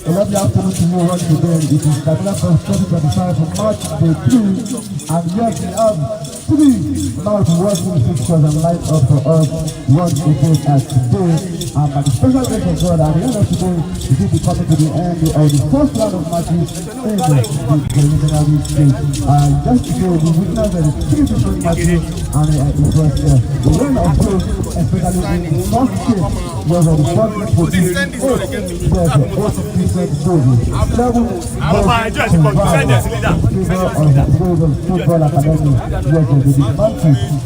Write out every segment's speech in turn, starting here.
A lovely afternoon to you once again. It is Canada Fest 2025 from March Day 3. And yes, we have 3 mouth-watering pictures and light up for us once again as today. And by the special grace of God, at the end of today, we will be coming to the end of the first round of matches in the preliminary stage. And just today, we witnessed the 3 different matches, and it was the way of growth, especially in the first game, was on the first position. Football Academy,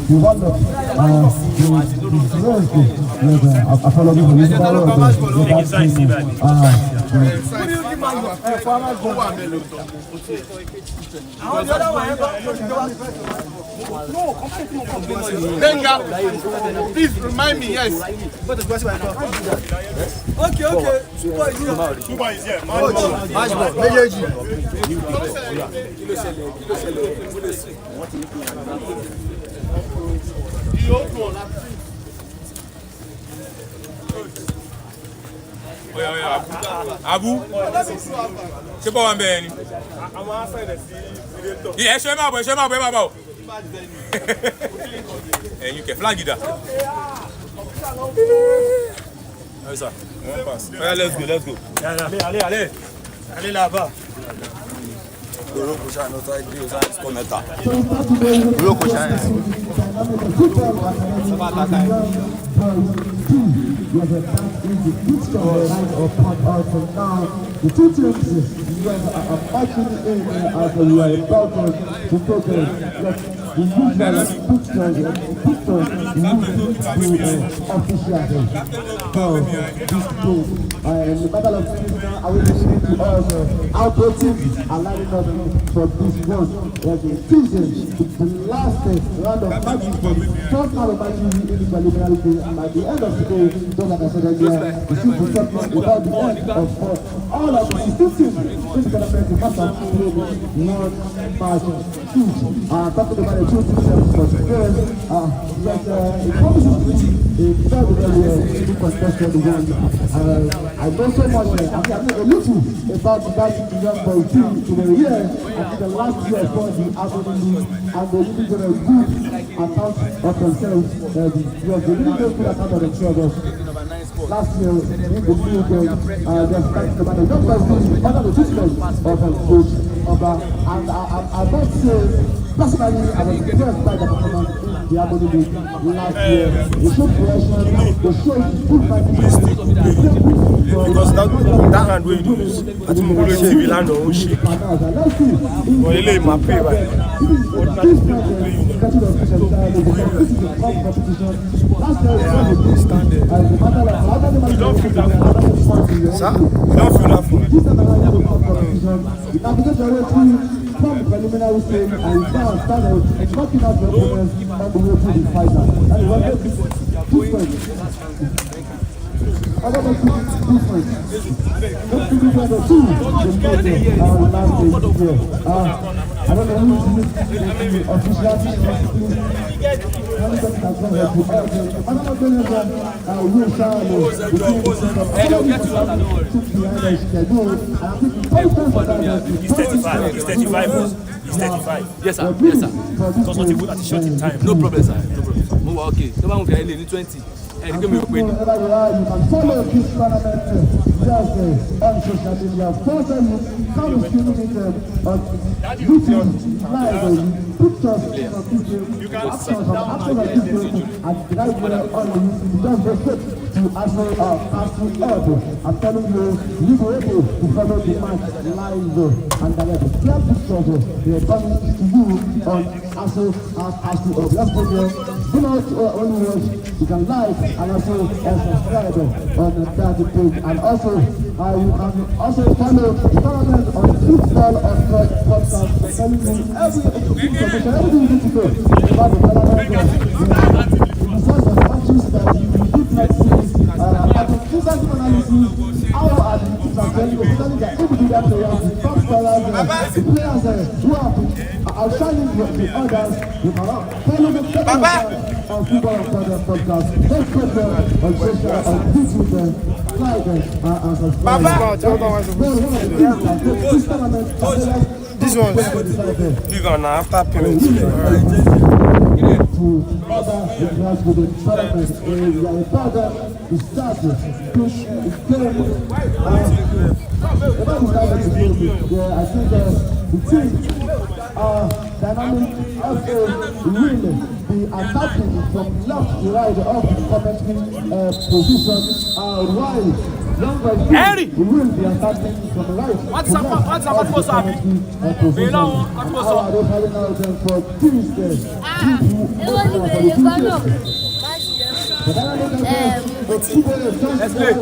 the one of apologies for using that Benga, please remind me, yes. Okay. Super is here. Abu, c'est pas un ben. Il est chez moi. Et you can flag it. Allez ça, on passe. Let's go. Allez là-bas. The two teams are fighting in as we are about to take the usual pictures officially. So this game, the Battle of Christmas, I will listen to us our both teams are lining up for this one. It's the last round of matches for the first round of matches in the preliminary game. And at the end of the day, just like I said earlier, we should be talking about the end of all of the 16 teams in the tournament. The first of one match huge. Talking about the two teams for today, it promises to be a very contested one. I know so much. I know a little about the guys in the young boys team to the year. I think the last year for the Aberdeen League, and they really got a good account of themselves. They really got a good account of themselves. Last year in the league, they're starting about the young boys team under the tutelage of coach and I must say, personally, I was impressed by the performance in the Aberdeen League last year. They showed progression, they showed good fighting. Because that hand where you lose, I think we will see we land on shit. But he my pay right now. You don't feel that fun. Sir? You don't feel that fun. From the preliminary stage and now started knocking out the opponents on the way to the final. That is what makes it different. Other than different. Let's do this other two. Our last stage here. I don't know who is the official. He's 35. Yes, sir. Because what he put at the short in time. No problem, sir. No problem. Okay. The one who can 20. And give me a win. You can follow this tournament just on social media. First, you come streaming it on YouTube live. Pictures of people, actions of people, and right there on the YouTube. Just respect to Arsenal I'm telling you, you were able to follow the match live and direct. Clear pictures they are coming to you on Arsenal. Let's go there. Do not only watch, you can like and also subscribe on that page. And also, you can also follow the tournament on Football on podcast. Telling you everything you need to know about the tournament. The source of matches that you did not see. At the present analysis, how are the teams are telling you that individual players, the top players, the players who are outshining the others, you can follow them on Football on podcast. Let's go there on social and YouTube. This one, big on after payment. To other international tournaments, the start is I think the team dynamic FA will be attacking from left to right of the commentary position. While Harry will be attacking from right. What's up for Tuesday. Let's play.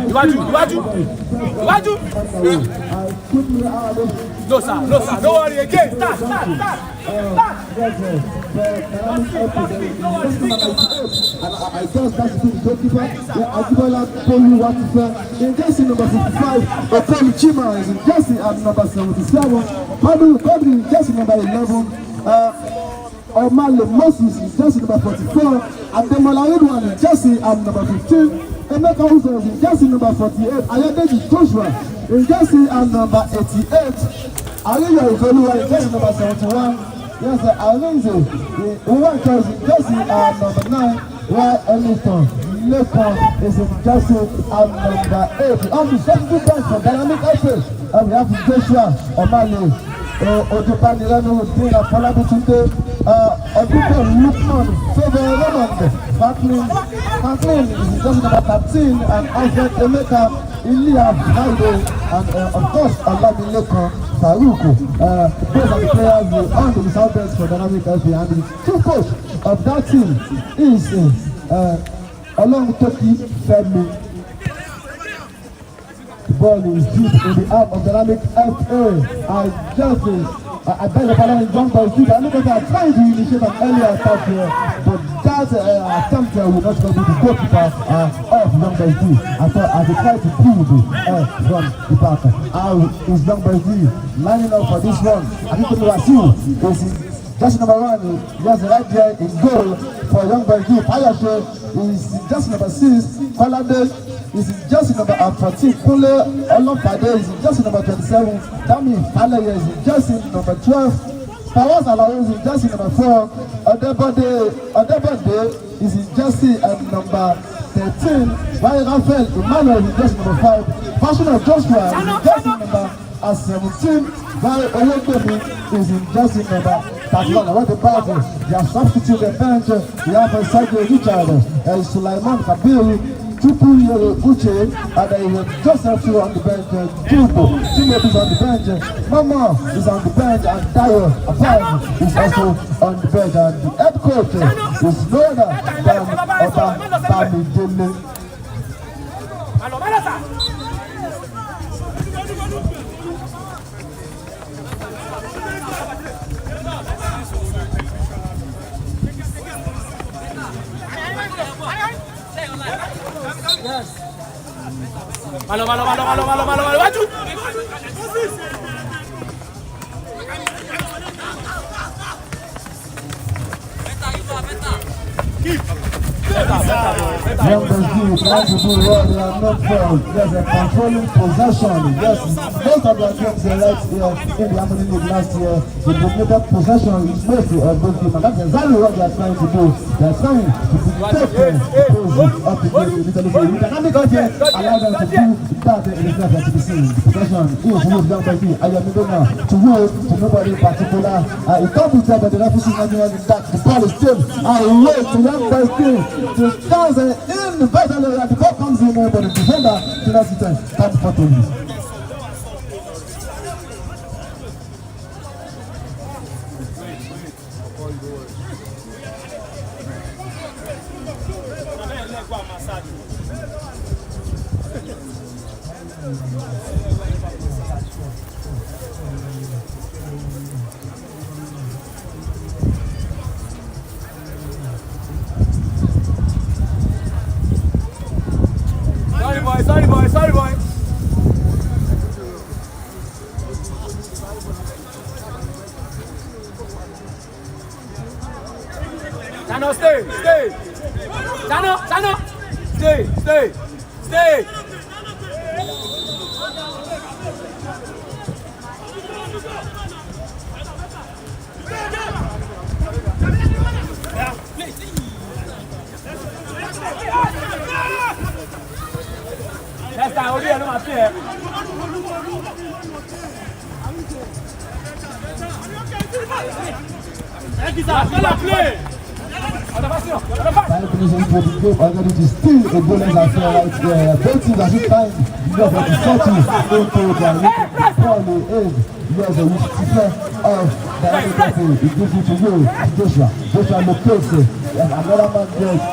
Iwájú. No sir, don't worry again. Start. I just that's the goalkeeper. Ajibola Polu Watife. In jersey number 55, Okoli Chima is in jersey at number 77. Kodri in jersey number 11. Omale Moses in jersey number 44. Ademola Edwan in jersey at number 15. Emeka Uzo in jersey number 48. Ayodeji Joshua in jersey at number 88. Aliyo Ifoluwa in jersey number 71. Yes, Alinze in jersey at number 9. While Ellington Lekon is in jersey at number 8. On the second bench for Dynamic FA, we have Joshua Omale, Odubanilenu Dina Falabitunde, Odubo Lukman, Febe Raymond, Franklin is in jersey number 13, and Alfred Emeka, Ilya Haide, and of course Olami Lekon. Faruku. Those are the players on the south bench for Dynamic FA, and the chief coach of that team is Olontoki Femi. The ball is deep in the arm of Dynamic FA. I beg the ball in John Boy's deep. I look at that trying to initiate an earlier attack here, but that attempt will not go to the goalkeeper of Young Boy's deep. I thought I would try to pull the air from the back. How is Young Boy's deep lining up for this one? I think it was you. Just number 1, just right there in goal for Young Boys. Ayashe is just number 6. Kolade is just number 14. Kule Olopade is just number 27. Dami Faleye is just number 12. Fawaz Alawo is just number 4. Odebode is just number 13. While Rafael Emmanuel is just number 5. Passion of Joshua is just number 17. While Olopade is just number 31. I want the battle. They have substituted the bench. We have Sergio Richard, Sulaiman Kabir, Tupu Uche, and Joseph on the bench. Tupu Timothy is on the bench. Mama is on the bench, and Tayo Apam is also on the bench. And the head coach is no other than Oba Bamidele. Malo, Waju. Young Boys trying to do well, they are not well. There's a controlling possession. Yes, most of their games they left here in the Harmony League last year. The dominated possession is made to both teams, and that's exactly what they are trying to do. They are trying to take the up the game in Italy. We cannot make out here, allow them to do that in the first to be seen. The possession is with Young Boys. I am now to will to nobody in particular. It can't be said that the referee is not doing that. The ball is still away to Young Boys team. To start in the battle area, the ball comes in, but the defender cannot sit and stand for police. Sorry boy. Chano, stay. Sano. Stay. Next time, we'll be able to play. Finishing for the game already is still a bonus affair right there. Both teams are just trying to get the 40 into their little poorly aid. Yes, we prepare of the other person. It gives it to you, Joshua. Joshua locates it. Yes, another man goes.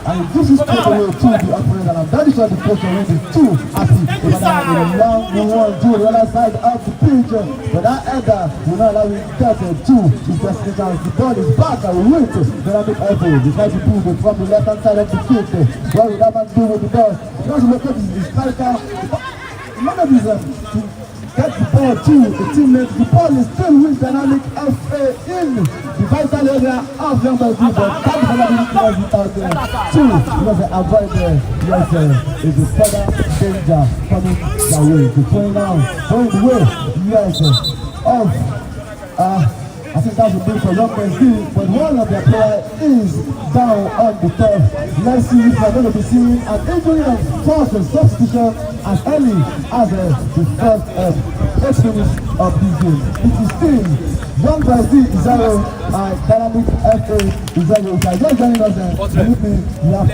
And this is straight away to the opponent, and I'm very sure the coach already is too happy. But I'm in a long one to the other side of the pitch. But that header will not allow him to get it too. It's just because the ball is back and we wait. Dynamic elbow. They try to pull it from the left hand side of the pitch. What will that man do with the ball? Because look at the striker. None of these to get the ball to the teammates. The ball is still with Dynamic FA in the vital area of number 2, but that is another thing out there too. Because avoid it's a further danger coming their way. The going the way, of I think that would be for Young Boys, but one of their players is down on the turf. Let's see if we're going to be seeing an injury and force a substitution as early as the first 8 minutes of this game. It is still Young Boys 0 and Dynamic FA 0. If you are just joining us, believe me, we have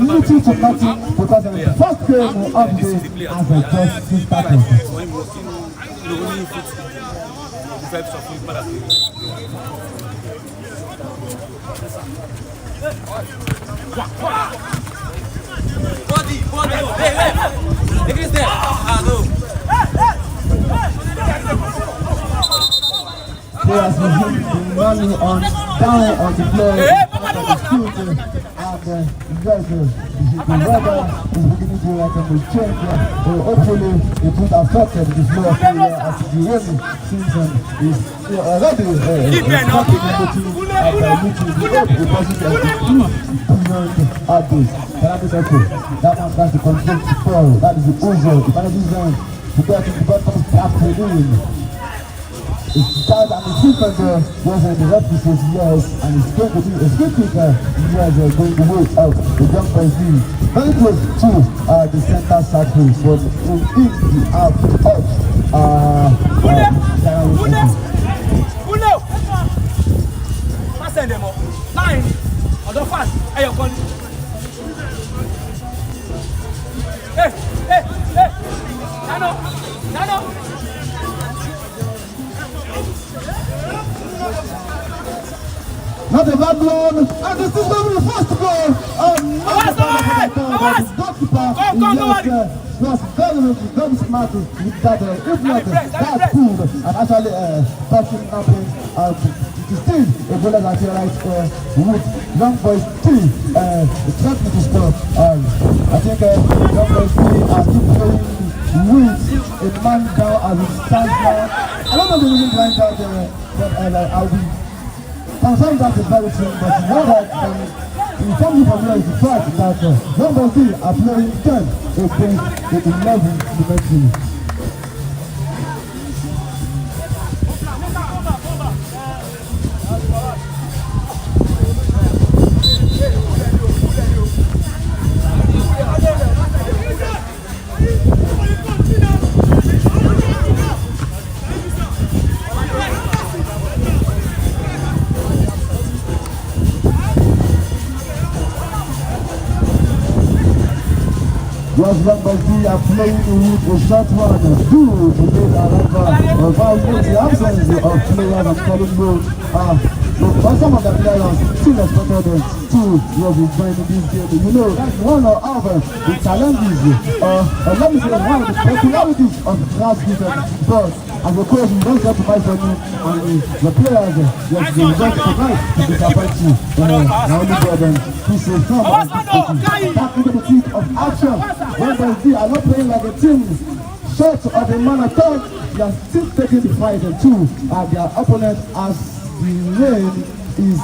little to nothing because of the first game of the day as a just started. Body. Hey. Against there. Players will be running on down on the floor. And the weather is beginning to change. Hopefully it won't affect the flow of play as the rainy season is already starting the positive at this. That one tries to control the ball. That is the Ozo. The penalty zone to get to the bottom afternoon. It's tight and it's different there. Yes, the referee says yes, and it's going to be a skill kicker. Yes, going the way out the Young Boys team. Very close to the center circle, but in the out not a bad one, and this is going to be the first goal. Was very smart with that, if not that cool, and actually touching nothing. It is still a goal that here right with Young Boys 3 expecting to score. I think Young Boys 3 are still playing with a man down as it stands now. I don't know the reason behind that, but I'll be confirmed that is very true, but you know that inform you from here is the fact that Young Boys 3 are playing 10 against the 11 dimensions. Was Young Boys 3 are playing with a short one due to this the absence of players and calling goals. But some of the players still expected to join in this game. You know, that's one of the challenges, let me say, one of the peculiarities of last season. But as a coach, you don't get to fight for me, and the players, yes, they don't survive to disappoint you. Now only Gordon, he's a strong back into the thick of action. Young Boys 3 are not playing like a team. Short of a man attack, they are still taking the fight to their opponent as the rain is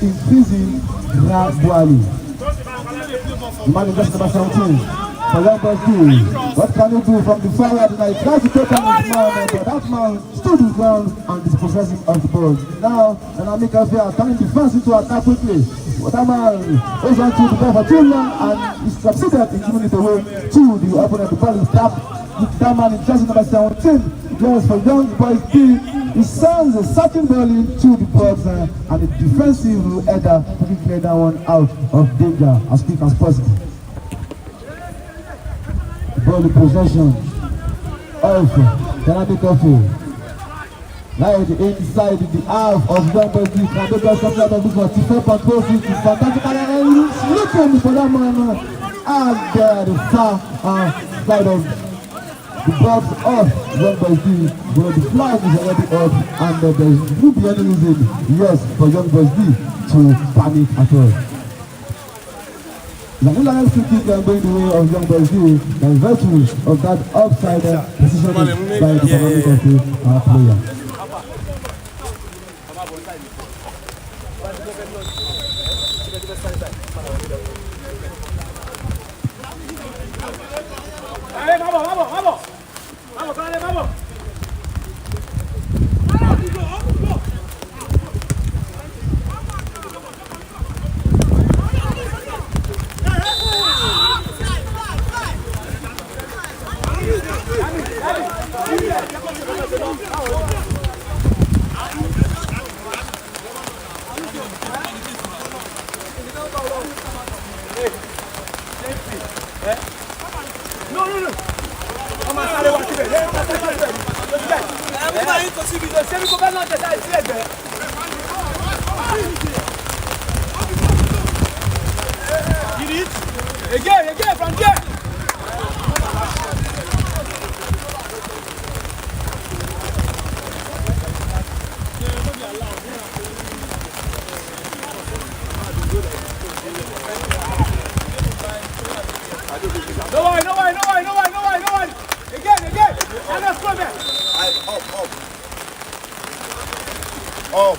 increasing gradually. The man is just number 17. For young boys do. What can he do from the forward? He tries to take on his man, but that man stood his ground and dispossessed him of the ball. Now, Dynamic FA turning defense into attack quickly. But that man goes on to the ball for too long and is succeeded in giving it away to the opponent. The ball is tapped. That man is just number 17. Yes, for young boys D, he sends a certain ball into the box and a defensive header to clear that one out of danger as quick as possible. Ball possession of Dynamic FA. Right inside the half of young boys D. Can they get something out of this one? T4 control is fantastic and he's looking for that man and there the far side of the box of young boys D, but the flag is already up and there will be any reason, yes, for young boys D to panic at all. The Nigerian free kick going the way of young boys D, the virtue of that upside position by the Dynamic FA player. Again, from there. No one. Again. And let's go back. Up.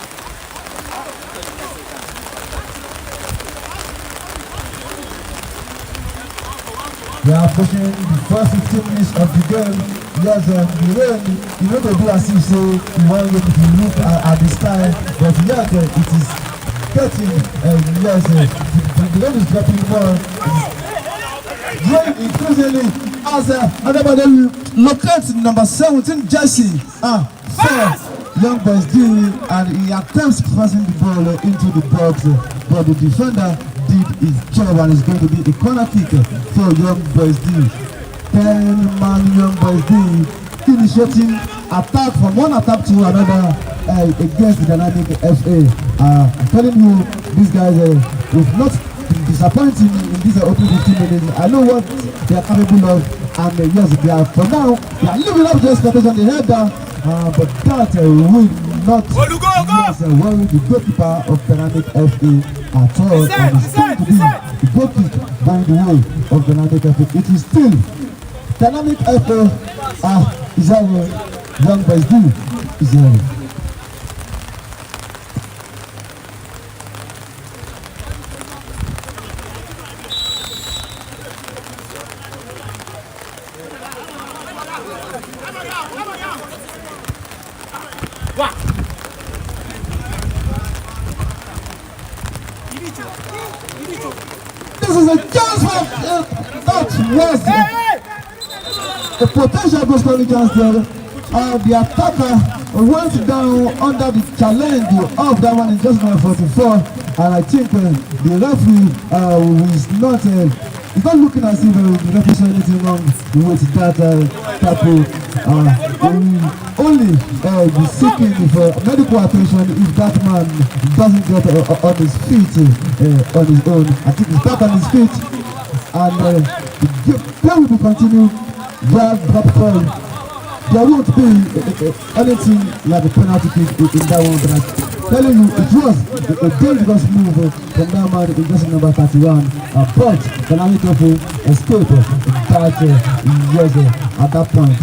They are pushing the first 15 minutes of the game. Yes, the rain, you know they do as if say you want to look at the sky, but yet it is getting, yes, the rain is dropping more. Rain increasingly as everybody locates number 17 jersey. Young boys D, and he attempts passing the ball into the box, but the defender did his job and it's going to be a corner kick for young boys D. 10-man young boys D initiating attack from one attack to another against the Dynamic FA. I'm telling you, these guys will not be disappointing in this opening 15 minutes. I know what they are capable of, and yes, they are for now. They are living up to expectation. They head down, but that will not worry the goalkeeper of Dynamic FA at all. And it's going to be the goalkeeper going the way of Dynamic FA. It is still Dynamic FA is our young boys do is our. This is a chance for that was the potential goal scoring chance there. The attacker went down under the challenge of that one in just number 44, and I think the referee is not looking as if the referee saw anything wrong with that tackle. Only be seeking for medical attention if that man doesn't get on his feet on his own. I think he's back on his feet, and the game will continue. Drop ball. There won't be anything like a penalty kick in that one, but I'm telling you, it was a dangerous move from that man in just number 31. But Dynamic FA escaped that at that point.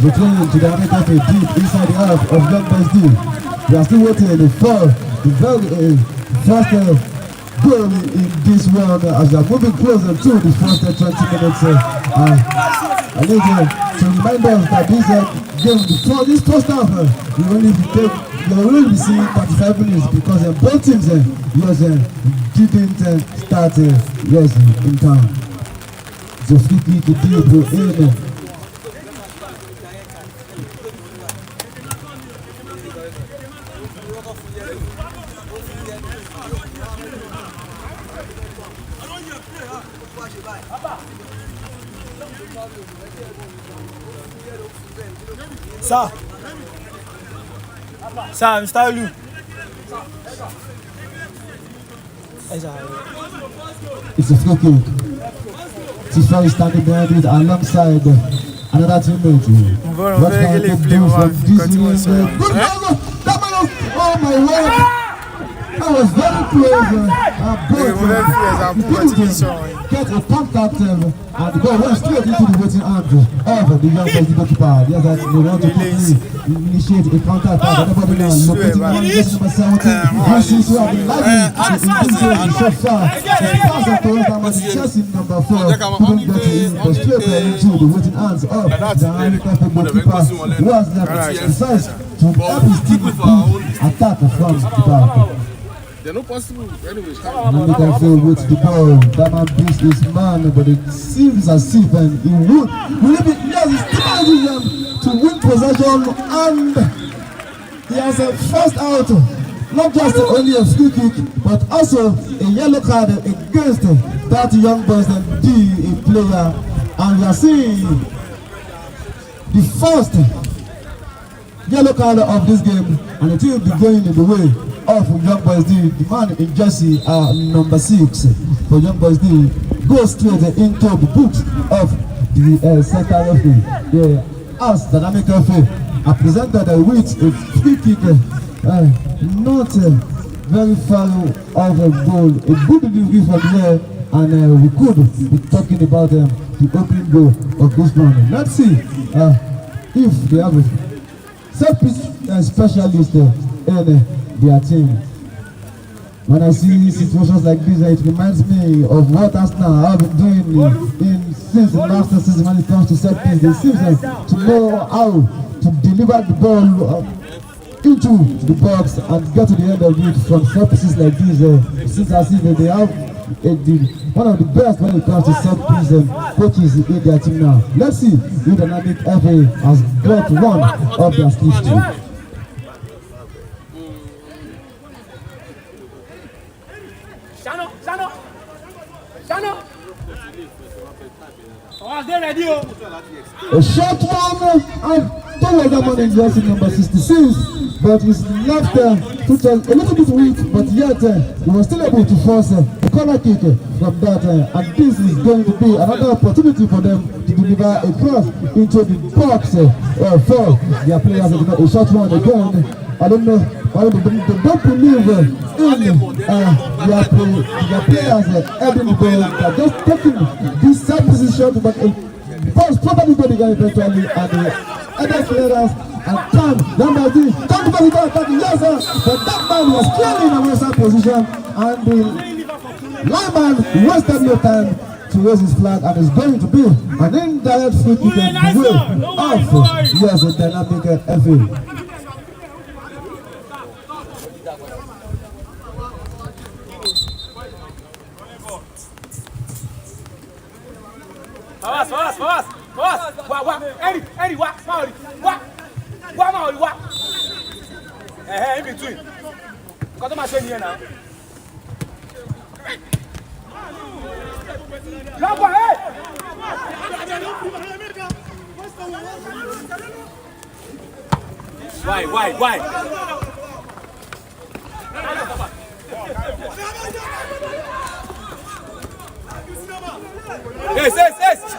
Returning to Dynamic FA deep inside the half of young boys D. We are still waiting for the very first goal in this one as we are moving closer to the first 20 minutes. I need to remind us that this game, this first half, you will be seeing 35 minutes because both teams didn't start in time. The free kick deep in. Sir, Mr. Olu. It's a free kick. Tifa is standing behind it alongside another teammate. What can they do from this inning? Good goal! Oh my word! That was very close. Get a contact and the ball went straight into the waiting arms of the young best goalkeeper. Yes, that they want to initiate a counter attack. Everybody now locating on just number 17. This is who have been lively in this game so far. The pass of Toyota Chelsea number 4 couldn't get to him, but straight into the waiting arms of the handicapted goalkeeper who has decides to help his team attack from the back. They're not possible. Anyways, with the ball. That man beats this man, but it seems as if he would. He's to win possession, and he has a first out. Not just only a free kick, but also a yellow card against that young boys and a player. And we are seeing the first yellow card of this game, and it will be going in the way of Young Boys D. The man in jersey number 6 for Young Boys D goes straight into the books of the center referee. The House Dynamic referee are presented with a free kick, not very far of a goal. A good delivery from here, and we could be talking about the opening goal of this one. Let's see if they have a set-piece specialist in their team. When I see situations like this, it reminds me of what Arsenal have been doing since the last season when it comes to set piece. They seem to know how to deliver the ball into the box and get to the end of it from set pieces like this. It seems as if they have one of the best when it comes to set piece coaches in their team now. Let's see if the Dynamic FA has got one of their sleeves too. A short one, and don't let that man in jersey number 66, but he's left a little bit weak, but yet he was still able to force a corner kick from that, and this is going to be another opportunity for them to deliver a cross into the box for their players. A short one again. I don't know why they don't believe in their players heading the ball. They're just taking this side position, but balls probably going to get eventually, and the other players and can number 3 come to the attack. Yes, sir, but that man was clearly in a worse position, and the lineman wasted no time to raise his flag, and it's going to be an indirect free kick in the way of yes, a Dynamic FA. In between. Because I'm saying here now. Why? Yes.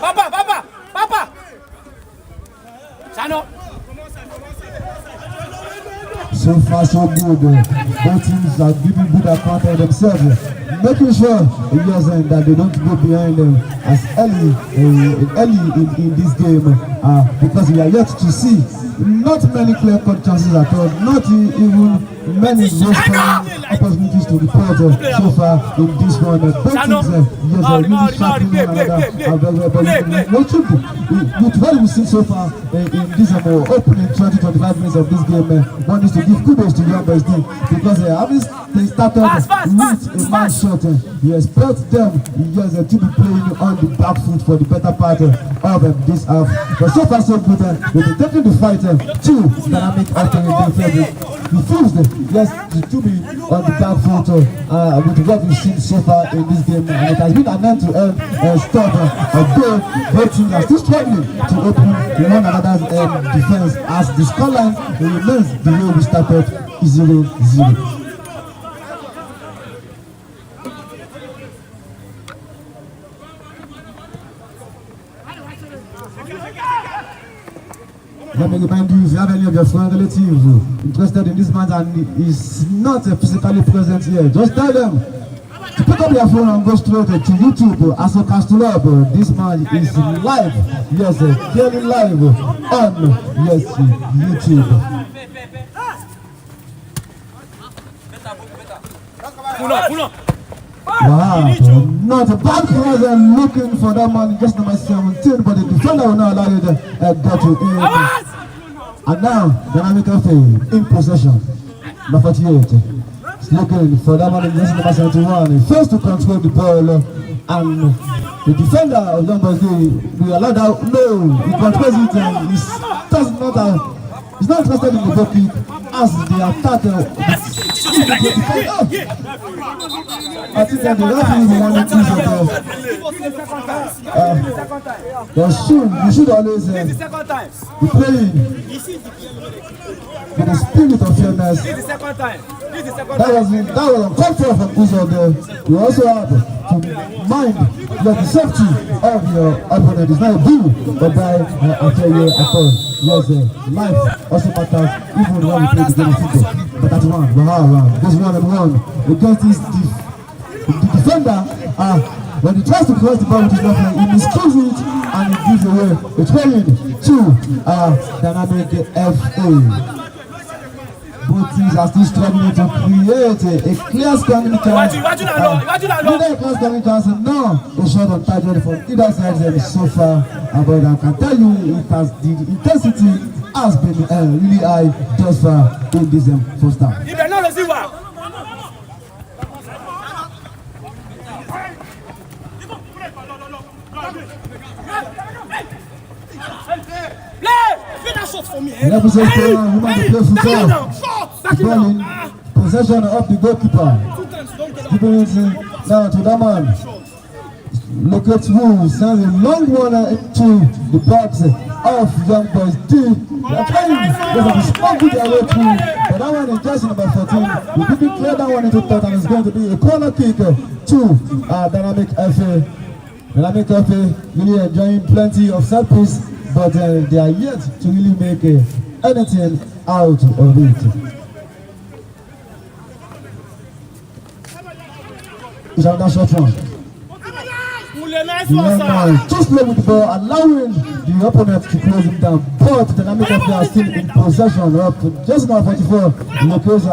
Papa. Chano. So far so good. Both teams are giving good account of themselves, making sure that they don't go behind them as early in this game, because we are yet to see not many clear-cut chances at all, not even many opportunities to report so far in this one. Both teams, yes, are really sharply one another. With what we've seen so far in this opening 20-25 minutes of this game, one is to give kudos to Young Boys team because they started with a man shot. You expect them, yes, to be playing on the back foot for the better part of this half. But so far so good. They've been taking the fight to dynamic after the refused, yes, to be on the back foot with what we've seen so far in this game. And it has been an end-to-end stop. Although both teams are still struggling to open one another's defense as the scoreline remains the way we started 0-0. Let me remind you, if you have any of your friends, relatives interested in this match and is not physically present here, just tell them to pick up your phone and go straight to YouTube. Asoka Stulab, this match is live, yes, clearly live on, yes, YouTube. Wow, not a bad cross and looking for that man, just number 17, but the defender will not allow you to get to it. And now, Dynamic FA in possession, number 48. It's looking for that man in just number 71. He fails to control the ball, and the defender of Young Boys we allow that. No, he controls it and he's not interested in the goal kick as the attack. I think that the referee will want to but soon you should always be playing with the spirit of fairness. That was uncomfortable from Uzo there. You also have to mind the safety of your opponent. It's not a bull, but by a yes, life also matters even when we play the game of football. But that's one, this 1-on-1 against this the defender. When he tries to cross the ball with his left leg, he miscues it and he gives away a trailing to Dynamic FA. Both teams are still struggling to create a clear scoring chance. Neither a clear scoring chance, no a shot on target from either side so far. But I can tell you, the intensity has been really high just far in this first half. The represents the woman to play football. The ball in possession of the goalkeeper. Giving it now to that man. Locate who sends a long one into the box of Young Boys D. They are trying to smuggle their way through, but that one is just number 14. We didn't clear that one into third, and it's going to be a corner kick to Dynamic FA. Dynamic FA really enjoying plenty of set piece, but they are yet to really make anything out of it. It's another short one. Just play with the ball, allowing the opponent to close him down. But the Dynamic FA are still in possession up to just now 44. Locals is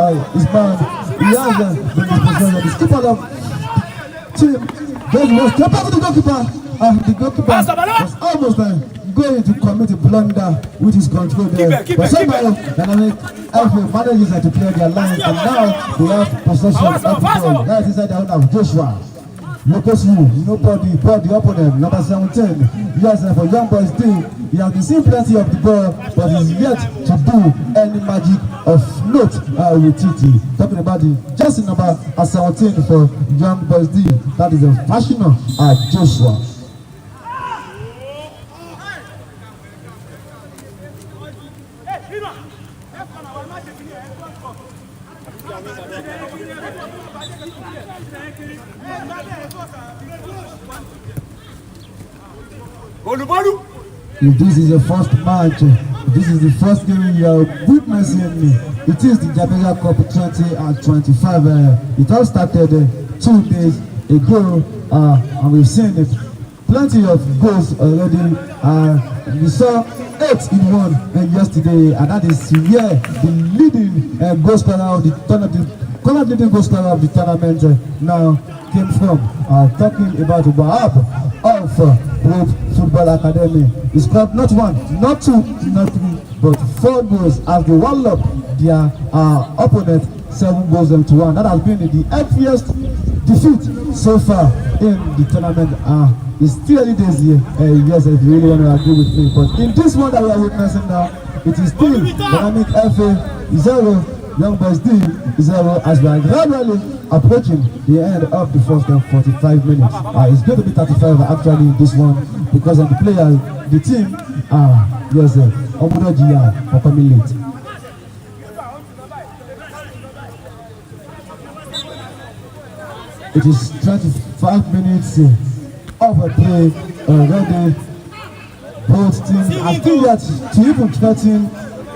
man. He has the possession. The skipper of the team. Then was kept out of the goalkeeper. The goalkeeper was almost going to commit a blunder with his control there. But somehow Dynamic FA manages to clear their line, and now they have possession of the ball. Right inside the own of Joshua. Locals nobody but the opponent, number 17. Yes, for Young Boys team, he has been seeing plenty of the ball, but he's yet to do any magic of note with it. Talking about the just number 17 for Young Boys D. That is a fashion Joshua. If this is the first match, this is the first game you are witnessing. It is the JAMERIA Cup 2025. It all started 2 days ago, and we've seen it plenty of goals already. We saw 8 in one yesterday, and that is where the leading goal scorer of the tournament, current leading goal scorer of the tournament now came from. Talking about Wahab of Pro Football Academy. He scored not 1, not 2, not 3, but 4 goals as they wall up their opponent 7 goals to 1. That has been the heaviest defeat so far in the tournament. It's still early days here. Yes, if you really want to agree with me, but in this one that we are witnessing now, it is still Dynamic FA 0, Young Boys D 0, as we are gradually approaching the end of the first 45 minutes. It's going to be 35 actually in this one, because of the players, the team, yes, Omudojiya for coming late. It is 25 minutes of a play already. Both teams are still yet to even threaten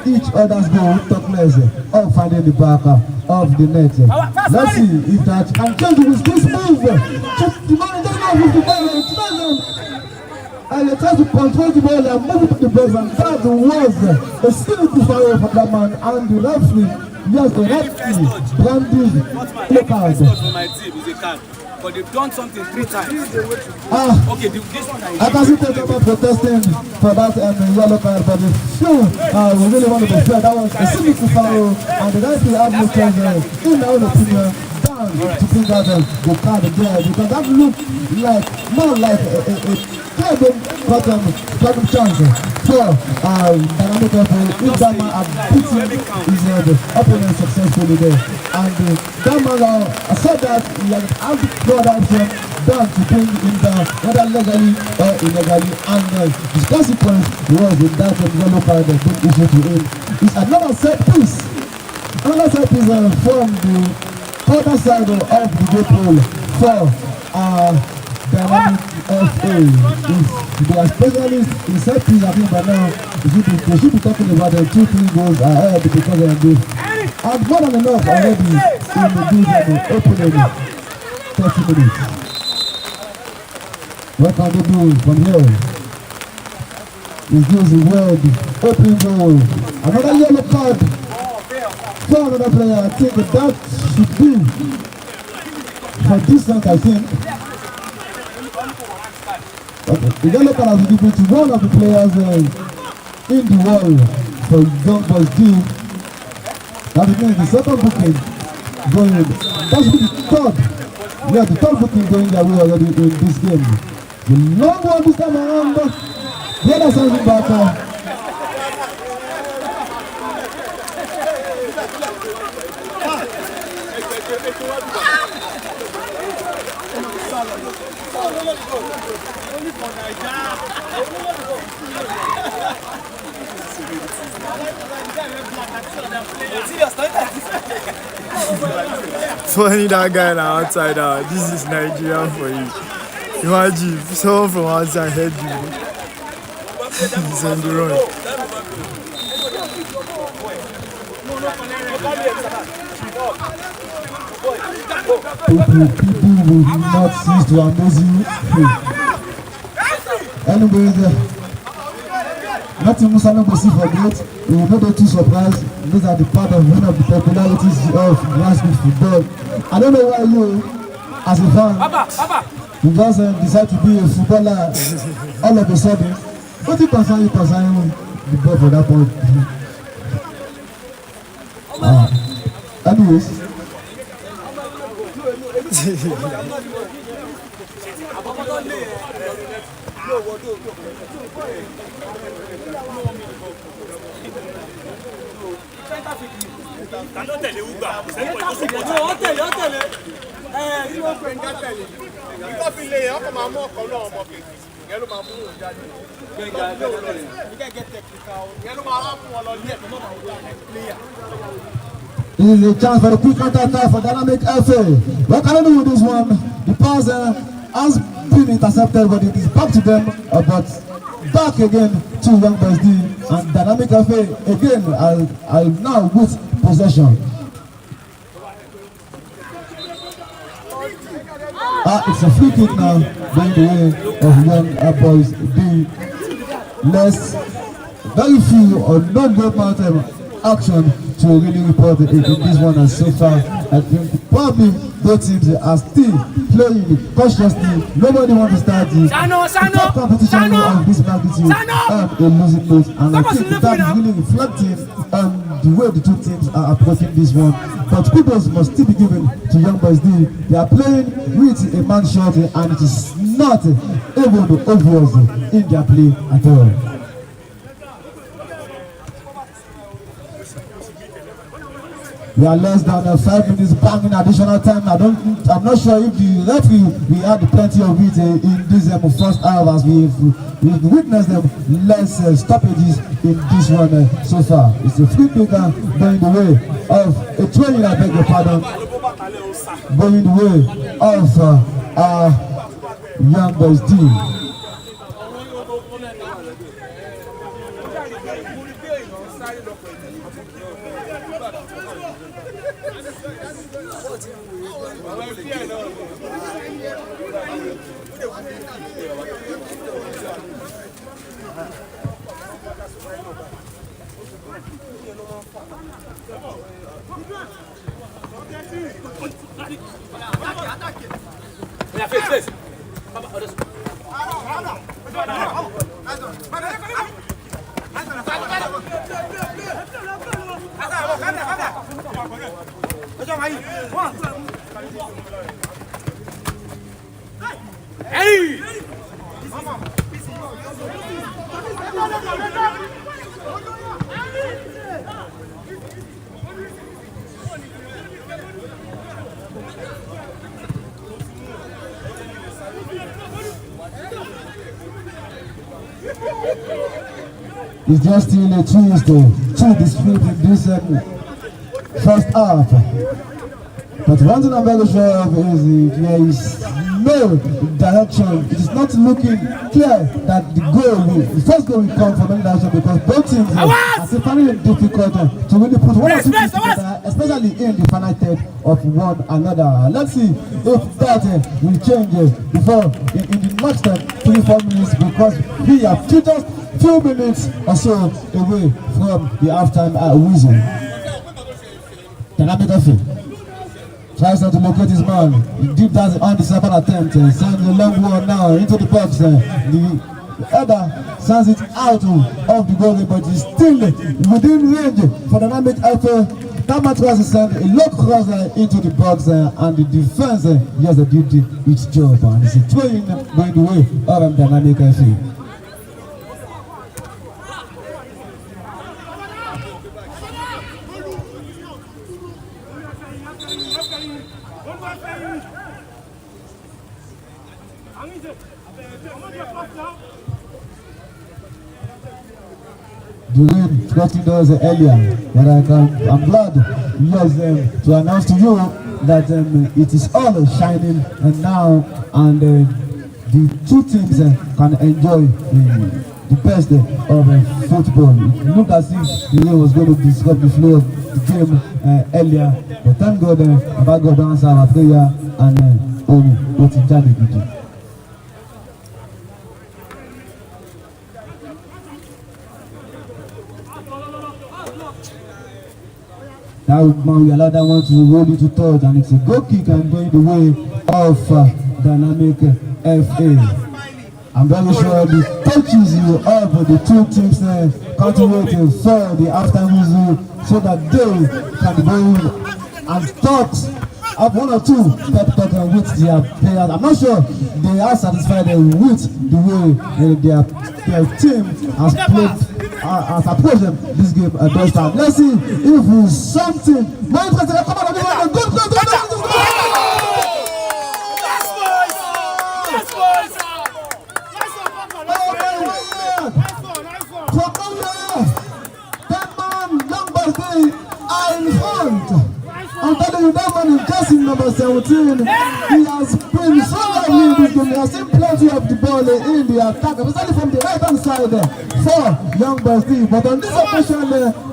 each other's goal, talkless of finding the back of the net. Let's see if that can change with this move. The manager now with the ball, and they try to control the ball and move it to the ball, and that was a silly foul for that man, and the referee. Yes, the referee branded the card. But they've done something 3 times. Okay, this one I can see people protesting for that yellow card, but the few we really want to be fair. That was a silly foul, and the referee had no choice, in our opinion, down to bring out the card there, because that looked like more like a bottom chance for Dynamic FA if that man had beaten his opponent successfully there. And that man said that he had the third option down to bring him down, whether legally or illegally, and his consequence was that yellow card being issued to him. It's another set piece. Another set piece from the other side of the goal pole for Dynamic FA. If they are specialists in set piece, I think by now they should be talking about 2-3 goals ahead because of this. And more than enough already in the game opening 30 minutes. What can they do from here? Is this the word opening goal? Another yellow card for another player. I think that should be for distance, I think. Okay. The yellow card has been given to one of the players in the world for Young Boys team. That is the second booking going. That should be the third. Yeah, the third booking going their way already in this game. The long one this time around. The other side is back. Funny that guy now outside. This is Nigeria for you. Imagine someone from outside head you. He's on the run. People will not cease to amaze you. Anyway, nothing Musa no go see for great. We will not be too surprised. Those are the part of one of the popularities of grassroots football. I don't know why you, as a fan, you just decide to be a footballer all of a sudden. What you concern the ball for that point. Anyways. This is a chance for a quick counter-attack for Dynamic FA. What can I do with this one? The pass has been intercepted, but it is back to them. But back again to Young Boys D, and Dynamic FA again are now with possession. It's a free kick now, going the way of young boys. Very few or no good amount of action to really report in this one, and so far I think probably both teams are still playing cautiously. Nobody wants to start the top competition of this magnitude on a losing note, and I think that is really reflecting on the way the two teams are approaching this one. But kudos must still be given to young boys. They are playing with a man short, and it is not even obvious in their play at all. We are less than 5 minutes back in additional time. I'm not sure if the referee we had plenty of it in this first half, as we've witnessed them less stoppages in this one so far. It's a free kick going the way of a training, I beg your pardon, going the way of our young boys team. It's just still a twist to dispute in this first half. But one thing I'm very sure of is there is no direction. It is not looking clear that the first goal will come from any direction, because both teams are finding it difficult to really put one or two teams together, especially in the final third of one another. Let's see if that will change before in the next 3-4 minutes, because we are just few minutes or so away from the halftime whistle. Dynamic effort. Tries not to locate his man. He did that on the second attempt. Sends a long one now into the box. The header sends it out of the goal, but he's still within range for dynamic effort. That man tries to send a low cross into the box, and the defense yes, they did its job, and it's a throwing going the way of dynamic effort. During Scotland does earlier, but I'm glad yes, to announce to you that it is all shining now, and the two teams can enjoy the best of football. It looked as if the game was going to disrupt the flow of the game earlier, but thank God, about God answered our prayer, and what it did. Now we allow that one to roll into third, and it's a goal kick and going the way of dynamic FA. I'm very sure the coaches of the two teams can't wait for the halftime whistle so that they can go and talk, have one or two pep talk with their players. I'm not sure they are satisfied with the way their team has played. As approach them this game those time. Let's see if something more interesting. Come on, good, good, good, good. I'm telling you, that man is just in number 17. He has been so lovely in this game, we have seen plenty of the ball in the attack, especially from the right hand side for Young Boys D. But on this occasion,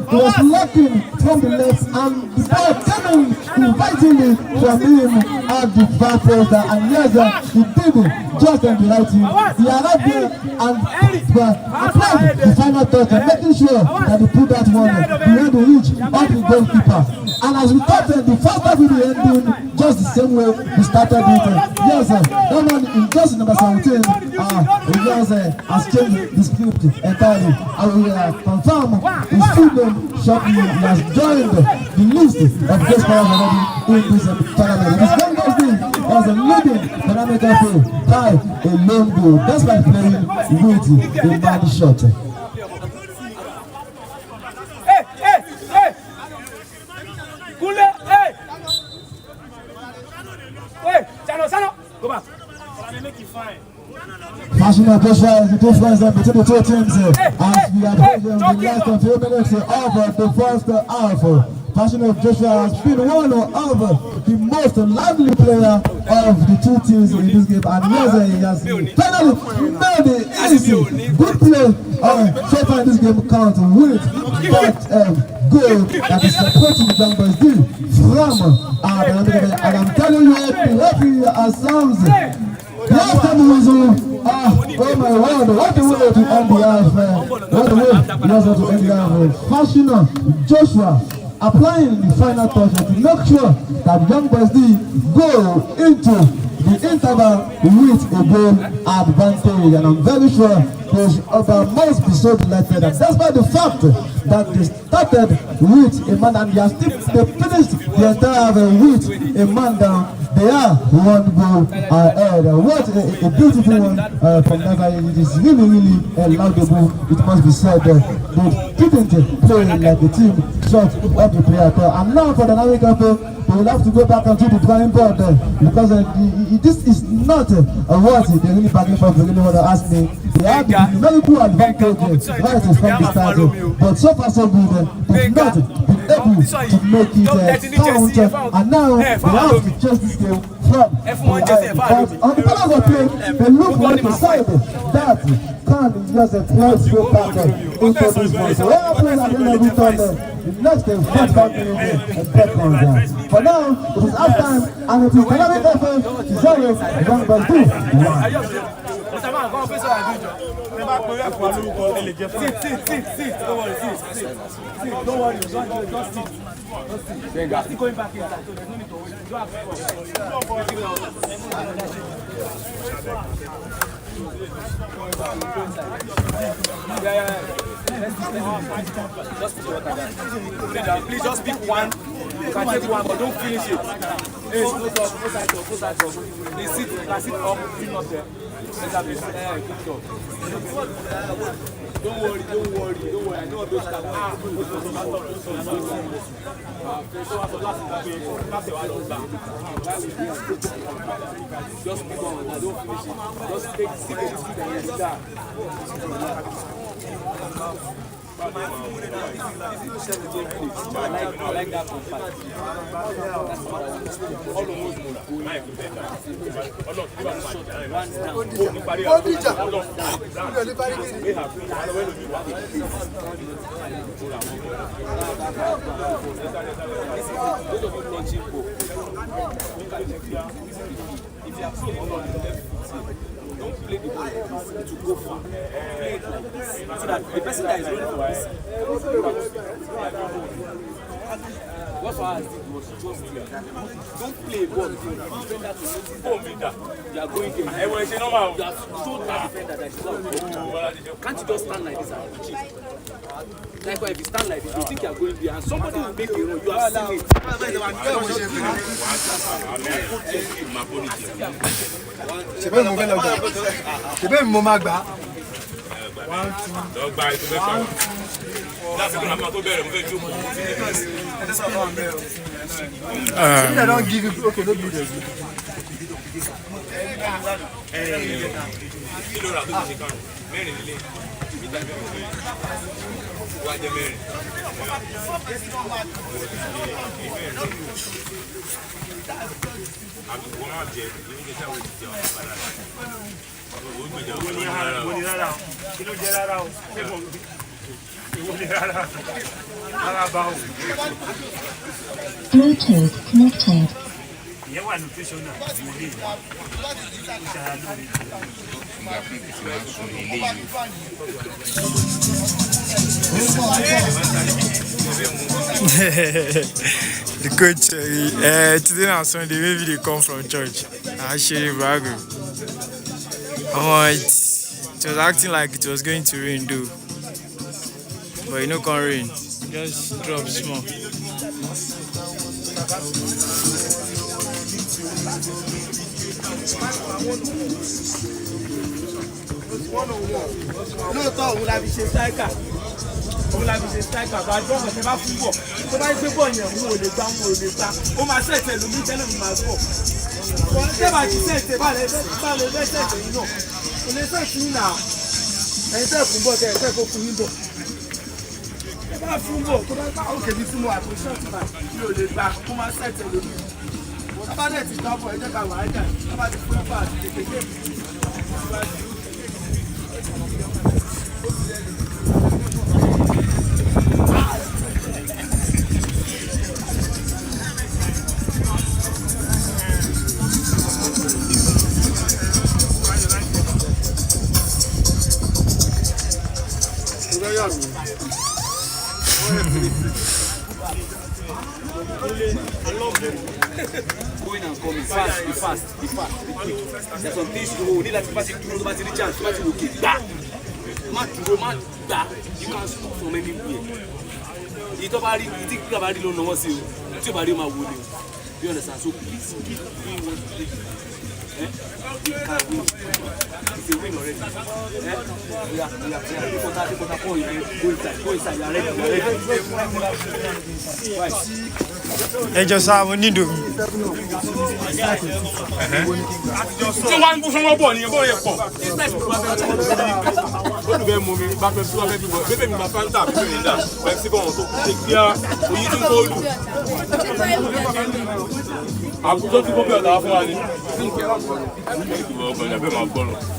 he was looking from the left, and the ball came invitingly from him at the far post. And yes, he did just on the right team. He arrived there and applied the final touch and making sure that he put that one behind the reach of the goalkeeper. And as we thought, the first half will be ending just the same way we started it. Yes, that one in just number 17 has changed the script entirely. And we confirm his full name shortly. He has joined the list of guest players already in this tournament. This Young Boys League was a leading dynamic play by a lone goal, despite playing with a bad shot. Go back. Make it fine. Passionate Joshua is the difference between the two teams as we approach the last few minutes of the first half. Passionate Joshua has been one of the most lively player of the two teams in this game, and yes, he has finally made it easy. Good play so far in this game count with that goal that is separating the Young Boys D from and I'm telling you, the referee sounds last time was oh my word, what a way to end the half, what a way he has to end the half. Passionate Joshua applying the final touch to make sure that Young Boys D go into the interval with a goal advantage, and I'm very sure those other must be so delighted, and despite the fact that they started with a man and they finished the entire with a man down. They are one goal ahead. What a beautiful one from Naga. It is really laudable, it must be said. They didn't play like the team shot of the player. And now for the dynamic play, they will have to go back onto the drawing board because this is not what they really bargained for. They really want to ask me. They have very good advantage right from the start, but so far so good. They've not been able to make it count, and now they have to chase this game from but on the balance of play, they look like a side that can just go back into this one. So when I play at the end of the turn, the next 45 minutes and back on down. For now, it is half time, and it is dynamic FM 0, Young Boys 2-1. Don't worry, just sit. You are still going back inside, so there's no need to worry. You have Please just pick one. You can take one, but don't finish it. Hey, close that door. Please sit up, sit up there. Good job. Don't worry. I know those just pick one, I don't finish it. Just take it and start. I like that compact. If you have seen on the left, don't play the ball to go far. Play it like this. So that the person that is running for this. What I did was just don't play a ball. Defender to notice you are going in. You have shown that defender that is not. Can't you just stand like this and push it? Like if you stand like this, you think you are going there and somebody will make a run. You have seen it. C'est bien mon magba. I don't give you okay, don't do this. Bluetooth connected. The coach, today on Sunday, maybe they come from church. Actually, Brago. It was acting like it was going to rain, though. But you know, can't rain. Just drop small. lóòótọ́ òun la fi ṣe striker bá gbọ́ ọ̀sẹ̀ bá fún bọ̀ tó bá gbé bọ̀ yẹn òun ò lè gbá ó máa ṣẹ̀ṣẹ̀ lómi tẹ́lẹ̀ mi máa gbọ́ wọn tẹ́ bá ti ṣẹ̀ṣẹ̀ bá lè fẹ́ ṣẹ̀ṣẹ̀ yín náà kò lè ṣẹ̀ṣẹ̀ yín náà ẹ̀yin tẹ́ fún bọ̀ tẹ́ ẹ̀ fẹ́ kó fún yín bọ̀ ẹ bá fún bọ̀ tó bá gbá òkè bí fún bọ̀ àti ṣọ́ọ̀tì bá mi ò lè gbá ó máa ṣẹ̀ṣẹ̀ lómi tábà dẹ̀ ti dábọ̀ ẹ jẹ́ ká wà á jà tábà ti fún bọ̀ àti kékeré Going and coming fast. There's some things to do. Need that to pass the chance. Okay, back. You can stop from anywhere. You think about it, don't know what's you. You about it, my wood. You understand? So please keep doing what you do. You can win. It's a win already. We are go inside. You are ready. Right. Just have a needle. So one push on ball, you go here for. What do we move back to baby my fanta doing that. When she go on to take care, we eating cold. I'm going to go back to the house.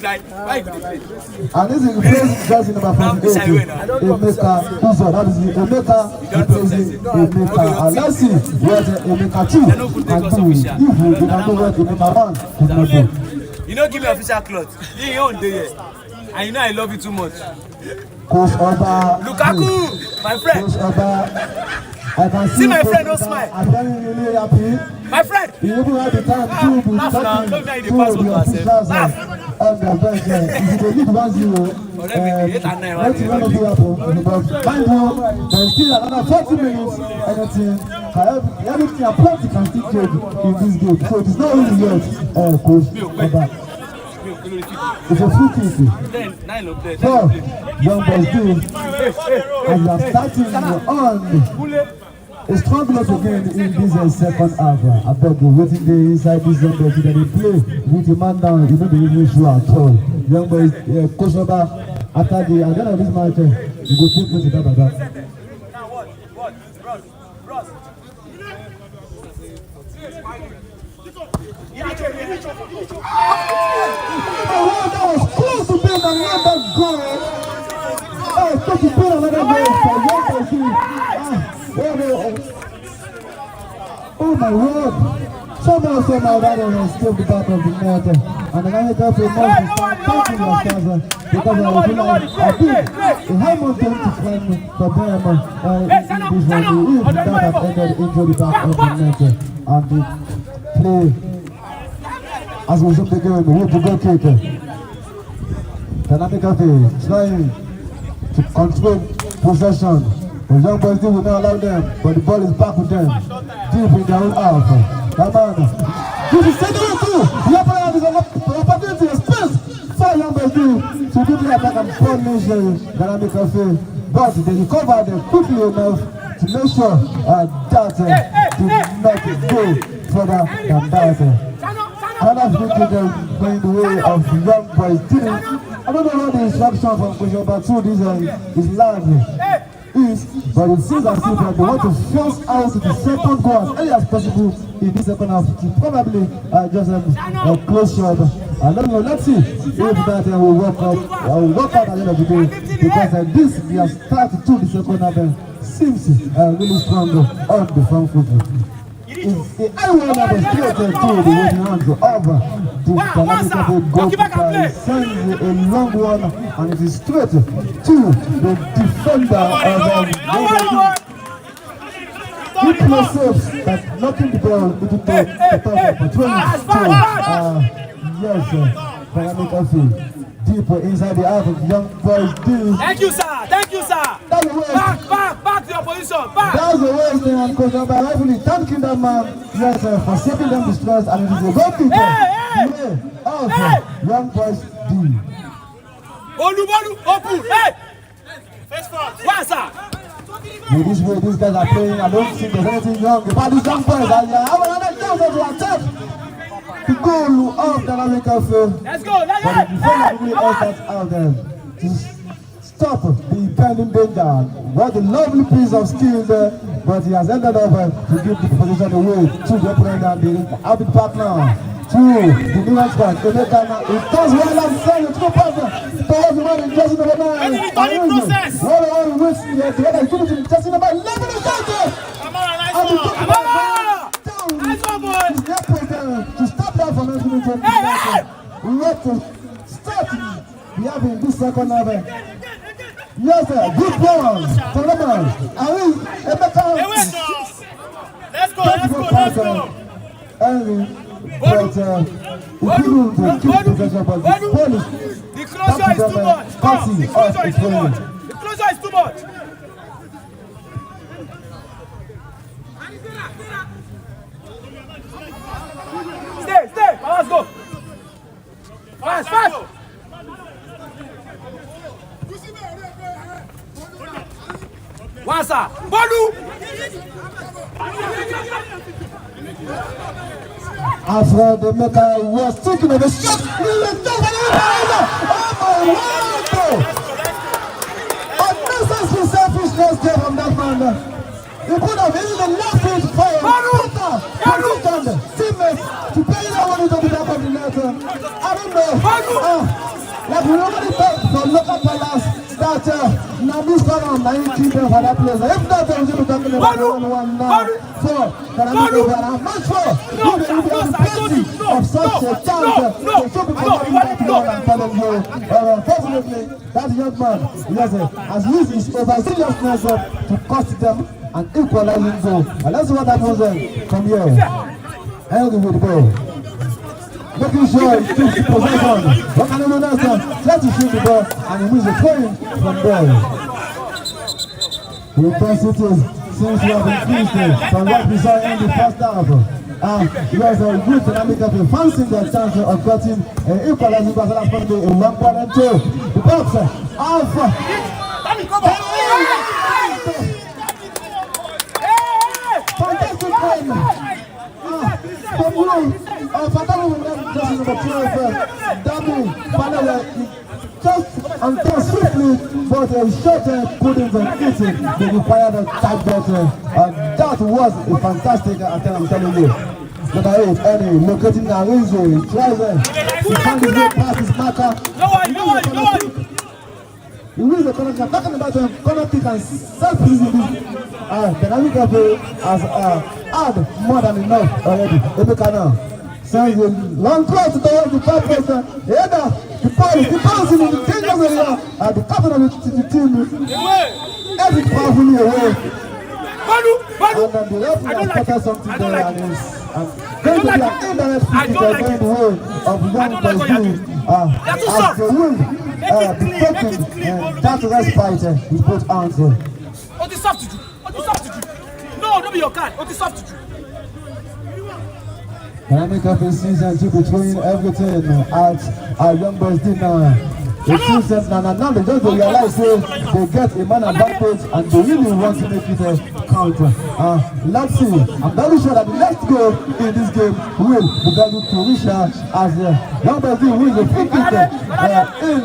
like, why you gonna play? And this is the first jersey number 48. Emeka Uzo, that is the Emeka replacing Emeka. And let's see what Emeka 2 can do. If we can do what Emeka 1 can do. You don't give me official clothes. You don't do it. And you know I love you too much. Coach Oba. Lukaku, my friend. Coach Oba. I can see my friend, don't Oba. smile. I'm very really happy. My friend. You even have the time to be talking to the officials on the bench. If you need 1-0, let me run over happen. But mind you, there's still another 40 minutes. Everything apart can still change in this game. So it's not only yet, Coach Oba. It's a free kick. So, young boys do, and you are starting on a strong loss again in this second half. I beg you, waiting there inside this young boys, they play with the man down, you know the English show at all. Young boys, Coach Oba, after at the end of this match, you go take place with that. That was close to being another goal. Oh, it's supposed to be another goal for young boys. Oh my word! Somehow that will escape the back of the net, and the guy got to must start thanking your father because I feel like a high mountain to climb for them in this one. If that have ended into the back of the net, and the play as we zoom the game, we need to go kick. Dynamically trying to control possession. The young boys will not allow them, but the ball is back with them, deep in their own half. Come on. This is second two. The opponent has an opportunity, a space for young boys to do the attack and punish Dynamically. But they recover them quickly enough to make sure that do not go further than that. Another free kick going the way of the young boys. I don't know what the instruction from Coach Oba to this lad is, but it seems as if they want to force out the second goal as early as possible in this second half to probably just close shot. I don't know, let's see if that will work out at the end of the day, because this their start to the second half seems really strong on the front foot. It's the everyone that is created to the winning hands of the Dynamical goalkeeper. Sends a long one, and it is straight to the defender of he plays that knocking the ball into the top of 22. Yes, Dynamical deeper inside the half of young boys do. Thank you, sir. Thank you, sir. That's the worst. Back to your position. Back. That's the worst thing, and Coach Oba rightfully thanking that man, yes, for saving them the stress, and it is a good thing. Young boys do. Olu, open. Hey. First foul. What's up? With this way these guys are playing, I don't think there's anything young about these young boys. And have another chance to attack the goal of Dynamical field. Let's go. But the defender really asked that out there to stop the impending danger. What a lovely piece of skill there, but he has ended up to give the position away to the opponent and the outfit partner. To the new expert, it does well and send it to the partner. Towards the man in jersey number 9. What a wish the other is giving to jersey number 11 is out there. To stop that from entering into the we have to start we have in this second half. Yes, sir. Good ball for the man. Let's go. But the closure is too much. The closure is too much. Stay. Let's go. Fast. Wasa, Bolu. After the maker was taking of a shot, oh my word! Unnecessary selfishness there from that man. He could have even left it for a teammates to pay that one into the back of the net. I don't know Like we already talked from local players that now this time I'm 19 for that place. If not, I was talking about 1-1 now. So, can I make it? I'm not sure. You will be plenty of such a chance. So, should be coming back to and telling you. Fortunately, that young man, yes, has used his over-seriousness to cost them an equalizing goal. And that's what happens from here. Henry with the ball. Making sure he keeps the possession. What can anyone else try to shoot the ball and he wins the point from there. The intensity seems to have increased from what we saw in the first half. Yes, a good dynamic of fancying their chance of getting an equalizing goal. That's possibly a 1-2. The box off. Fantastic game. Just until swiftly, but a shot couldn't hit it. They required a tight ball. That was a fantastic attempt, I'm telling you. Number 8, Eddie, locating Arizo. He tries to find his way past his marker. He wins the corner kick. Talking about the corner kick and self-position. Dynamic of has had more than enough already. Emeka now sends a long cross towards the far post. The ball is in the dangerous area. The captain of the team edged powerfully away. And then the referee has spotted something there and is going to be an indirect free kick going the way of the young boys as they will be taking that respite with both hands. What is up to do? What is up to do? No, don't be your card. What is up to do? Dynamic of the season to between everything at our young boys did now. It seems that now they just realize they get a man advantage and they really want to make it a counter. Let's see. I'm very sure that the next goal in this game will be very crucial as the young boys wins the free kick in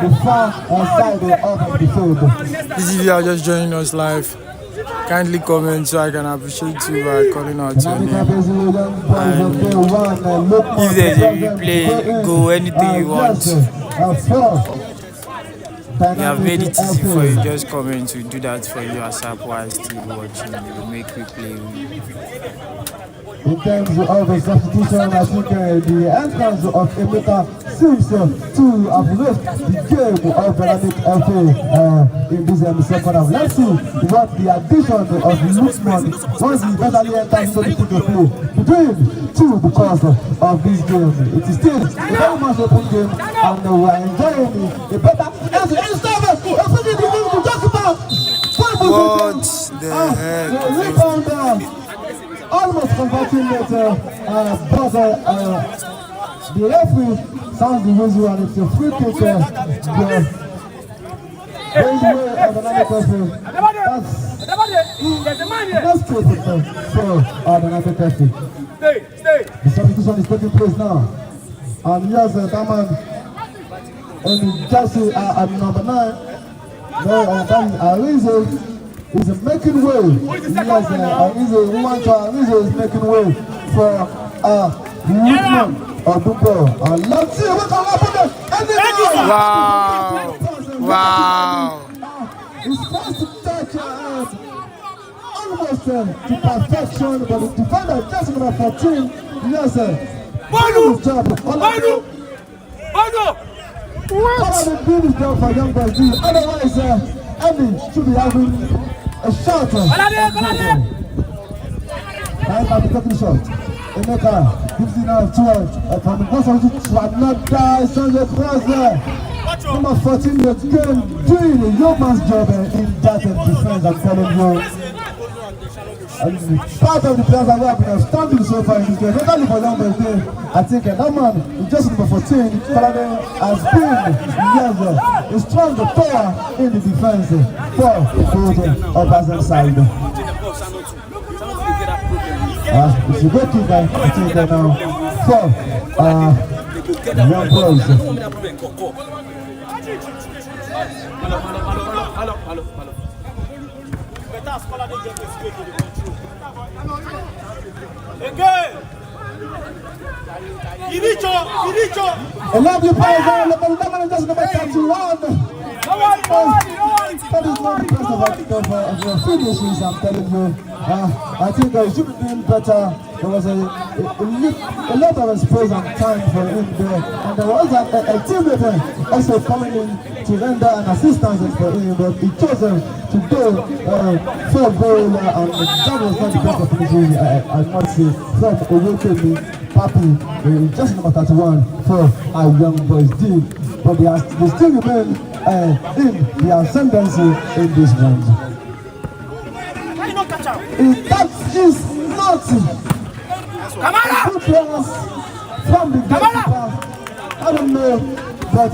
the far side of the field. This is if you are just joining us live. Kindly comment so I can appreciate you by calling out your name. And if there's a replay, go anything you want. We have made it easy for you. Just comment to do that for you as while still watching. We'll make replay. In terms of the substitution, I think the entrance of Emeka seems to have left the game of Dynamic FA in this second half. Let's see what the addition of Luxman once he better enters into the play between two because of this game. It is still a very much open game and we are enjoying the better. What the heck? Almost converting it, but the referee sounds the whistle and it's a free kick. The way of another person. That's good for another person. The substitution is taking place now. And yes, that man in Chelsea at number 9. No, that is Arizo. Is making way. Yes, Arizo is making way for Luxman or Dupo. And let's see what can happen. Wow. His first touch almost to perfection, but the defender just number 14. Yes, Badu! What? Do this job for young boys. Otherwise, Eddie should be having a shot. Time for the taking shot. Emeka gives it now towards from the bottom to another Sanjay cross there. Number 14 that's doing a young man's job in that defense and telling you. And part of the players that have been standing so far in this game, especially for young boys there, I think that man is just number 14, has been a strong player in the defense for both opposite side. It's a good kick, I think now for young boys. Again! A lovely prize there, the woman just number 31. That is not because of your finishes, I'm telling you. I think I should have been better. There was a lot of space and time for him there. And there was a teammate also coming in to render an assistance for him, but he chose to go for very well, and that was not the best of finishes, I must say. From Owokemi Papi, just number 31 for our young boys did. But they still remain in the ascendancy in this round. That is not good players from the goalkeeper. I don't know, but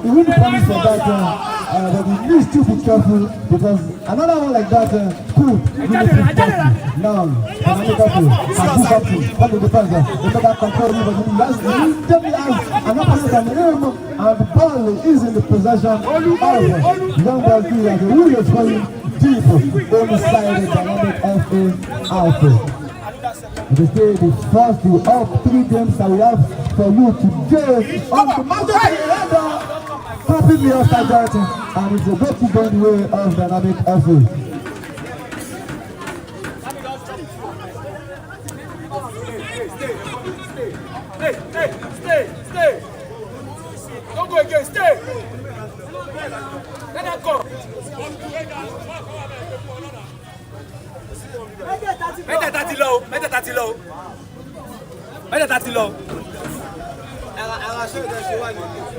he will be punished for that. But he needs to be careful because another one like that could really be tough. Now, America can do something. What will depend? The better control, but he definitely has an opponent on the aim, and the ball is in the possession of young Belgium. And the rule is going deep inside the dynamic FA outfit. It is the first of all 3 games that we have for you today on the mountain. Rapidly after that, and it's a bit to go the way of dynamic FA. Stay. Don't go again, stay. Let that go. Make that 30 low.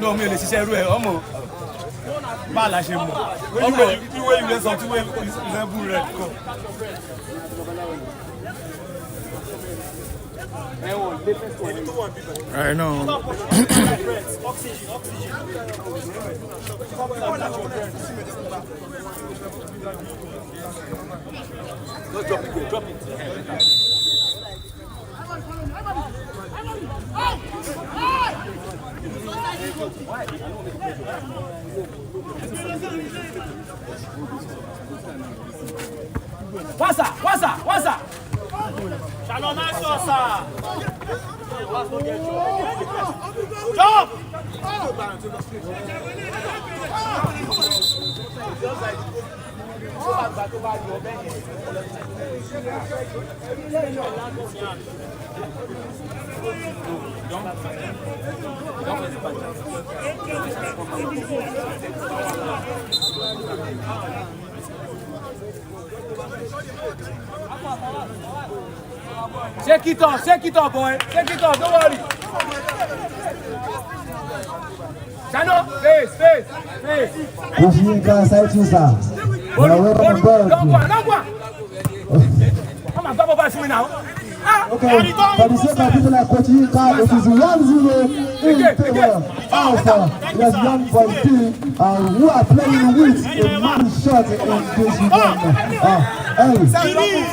No, me, let's say, Omo. Balash, Omo. You will listen to him. I know. Drop it. Wasa. Shalom, jump. Shake it up, boy. Shake it up, don't worry. Chano, face. Pushing side to side. Don't go. Come on, go for me now. Okay, for the sake of people like Coach Yinka, it is 1-0 in favor Alpha. Yes, young boy D, who are playing with a man shot in this one.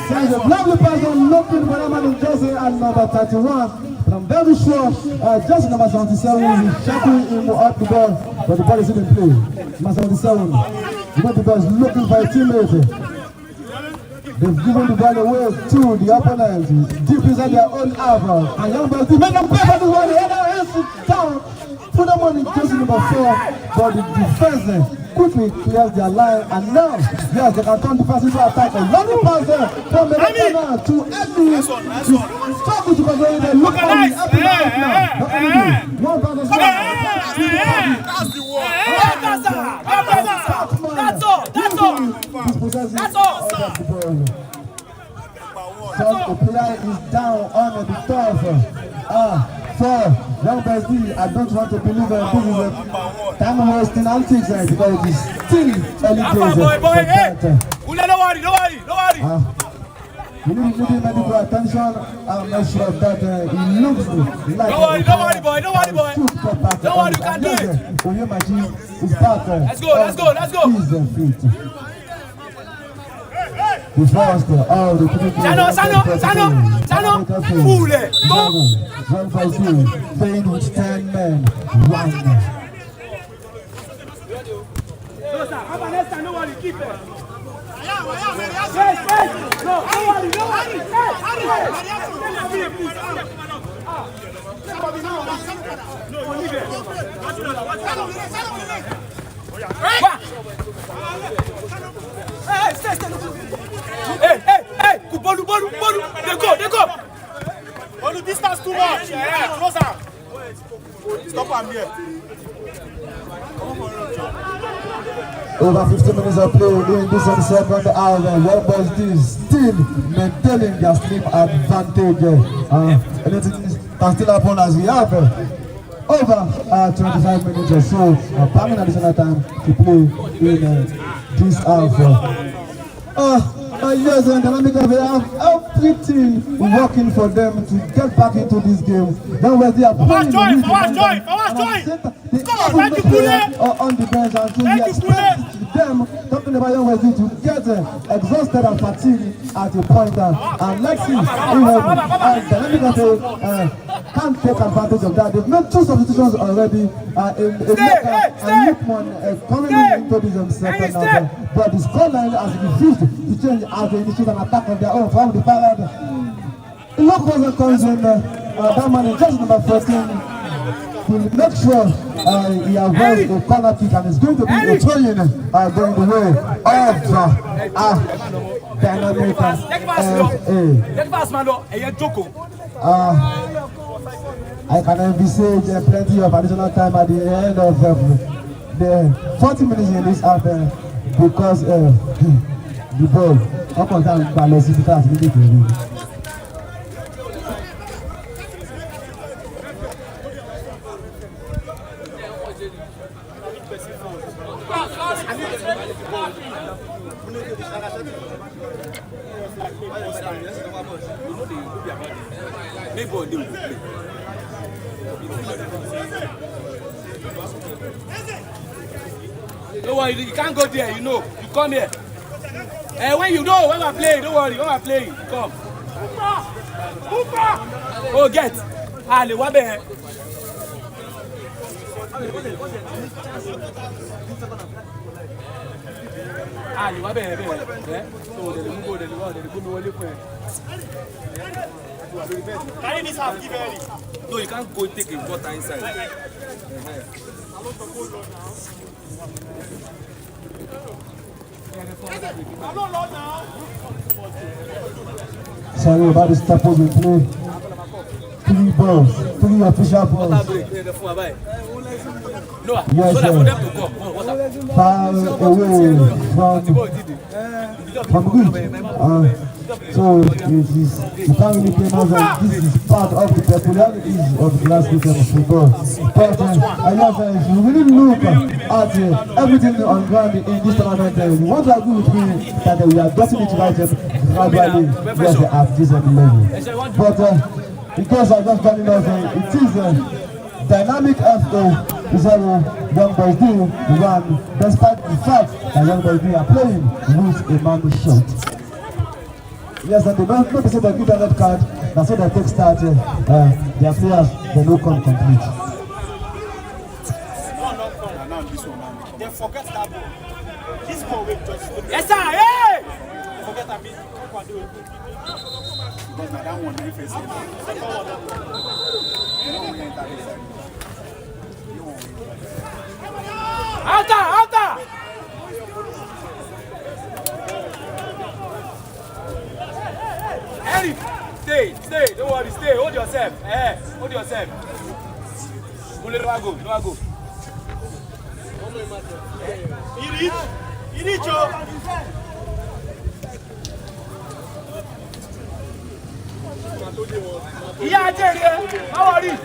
There's a lovely person looking for a man in jersey at number 31. But I'm very sure jersey number 77 is shouting him up the ball, but the ball is in play. Number 77, you know the ball is looking for a teammate. They've given the ball away to the opponent, deep inside their own half. And young boys, make them pay for the one, the other hands down, put them on in jersey number 4, but the defense quickly clears their line, and now, yes, they can turn the pass into attack. A lovely pass there from the corner to Eddie, to struggle to control it. Look at me, Eddie now. One pass, that's the one. That's all. So the player is down on the turf. For young Bessie, I don't want to believe that this is a time wasting antics because it is still early days. Don't worry. You need medical attention. I'm not sure that he looks like. Don't worry, boy. Don't worry, you can do it. Oyemachi is back. Let's go. He's on feet. The first of the Sano, fool it. Go. 1-5-2, playing with 10 men. One. No, sir. How about next time? No worry, keep it. Yes. No worry. Hey, bolu. They go. Only distance too much. Yeah, closer. Stop am here. Over 50 minutes of play during this on the second hour. Young boys still maintaining their sleep advantage. Anything can still happen as we have over 25 minutes or so. Permanent additional time to play in this half. Yes, and dynamic of everything working for them to get back into this game. Then when they are playing join. on the bench, and so he expects them talking about Young Wesley to get exhausted and fatigued at a point. And let's see if dynamic of can't take advantage of that. They've made 2 substitutions already. And Lukman coming into this second half. But the scoreline has refused to change as they initiate an attack of their own from the far end. Luke wasn't comes in that man in just number 14 to make sure he avoids a corner kick, and it's going to be a throw-in going the way of dynamic I can envisage plenty of additional time at the end of the 40 minutes in this half because the ball up on time balance is because we need to Don't worry, you can't go there, you know. You come here. When you know when I play, don't worry, when I play, come. Oh, get. Ali, what the heck? Ali, what the heck? So, they Carry this half, give early. no, you can't go take a water inside. sorry about this type of play. 3 balls, 3 official balls. No, so that for them to go. Far away from good. So it is, you can't really play more than this is part of the peculiarities of the last weekend of football. But if you really look at everything on ground in this tournament, you want to agree with me that we are getting it right gradually at this level. But because I just got enough, it is dynamic FO. Is Young Boys do run despite the fact that Young Boys are playing with a man shot. Yes, and they don't say they give a red card, that's why they take start their players, they don't come complete. Now this one, they forget that ball. This ball will just. Yes, sir, hey! Forget that bit. Because now that one they face Outer! Eric, stay, don't worry, stay, hold yourself, hold yourself. You don't go. You reach, Joe. Yeah, Jerry, how are you?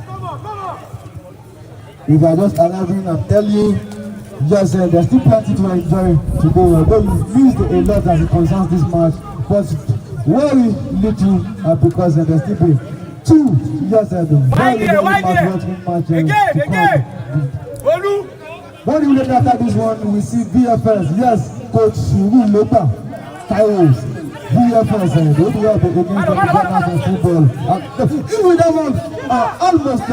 Come on. If I just arriving, I'm telling you, just there's still plenty to enjoy today. Although you've missed a lot as it concerns this match, but worry little because there's still be 2 just very match again. When you look after this one, we see VFS. Yes, Coach Suru Lota, Kairos, VFS, they'll be up against the Ghana of football. Even that one almost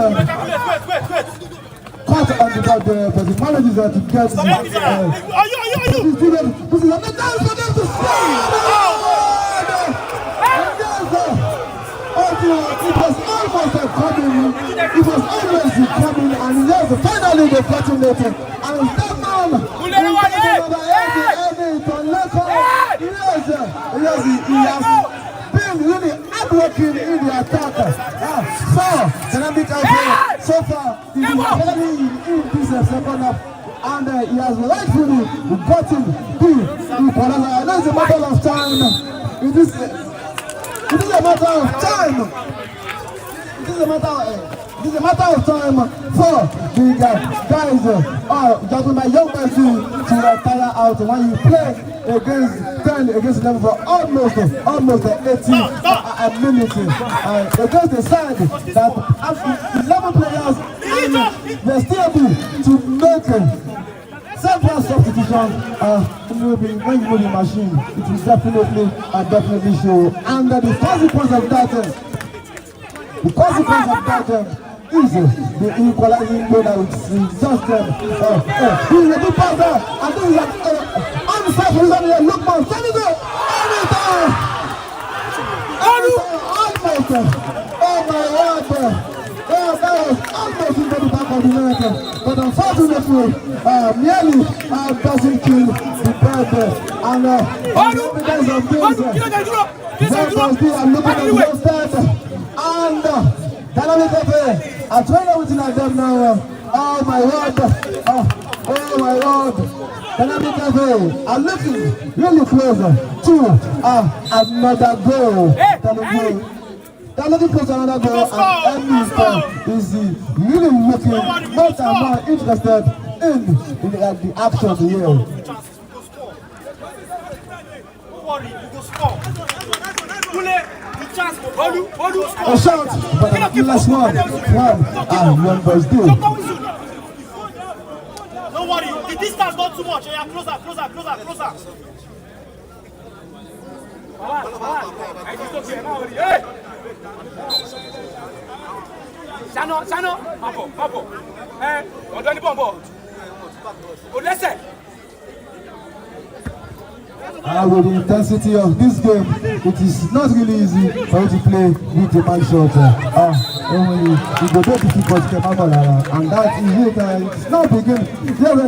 part on the board there, but the managers are to get the. Are you? This is another time for them to score! It was almost coming. It was almost coming, and yes, finally they fortunate. And that man, he has been really hardworking in the attack. So far, he's very in this second half. And he has rightfully gotten the equalizer. I know it's a matter of time. It is a matter of time. It is a matter of time for the guys, just my young person to retire out. When you play against 10 against 11 for almost 80 minutes, against the side that 11 players, and they're still able to make several substitutions. When you move the machine, it will definitely show. And the consequence of that. The consequence of that is the equalizing goal that is just this is a good pass there, and this is an onside position here. Look man, send it there! Almost! Oh my word! That was almost into the back of the net, but unfortunately, nearly doesn't kill the bird. And evidence of this, I'm looking at the outside. And Dynamic Cafe, I try everything at them now. Oh my word! Oh my word! Dynamic Cafe are looking really close to another goal. They're looking close to another goal, and Emmy is really looking more and more interested in the action here. Don't worry, you go score. A shot, but the last one boys do. Don't worry, the distance not too much. Yeah, closer. Sano, Papo. On donne bon. Listen. With the intensity of this game, it is not really easy for you to play with the man shot. It will be difficult to come out, and that is it. It's not beginning. They've done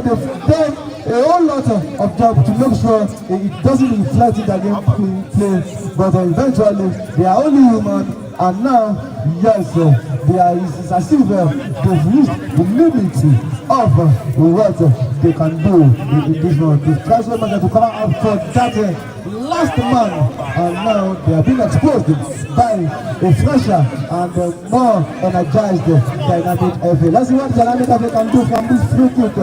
a whole lot of job to make sure it doesn't reflect in the game play, but eventually they are only human, and now, yes, it's as if they've reached the limit of what they can do in this one. The transfer market to come out for that last man, and now they are being exposed by a fresher and more energized Dynamic FA. Let's see what Dynamic FA can do from this free kick.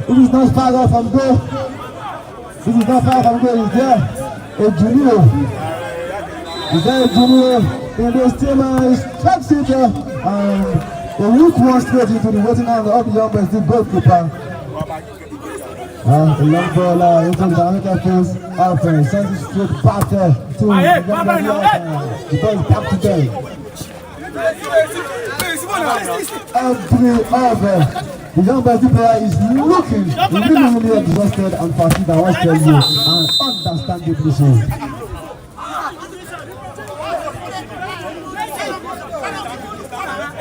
It is not far off from goal. Is there a junior? In this team? Strikes it and the weak one straight into the waiting hand of the young man, the goalkeeper. The long ball into the Dynamic FA's offense. Sends it straight back to the ball back to them. Every over. The young Brazil player is looking really exhausted and fatigued, I want to tell you, and understandably so.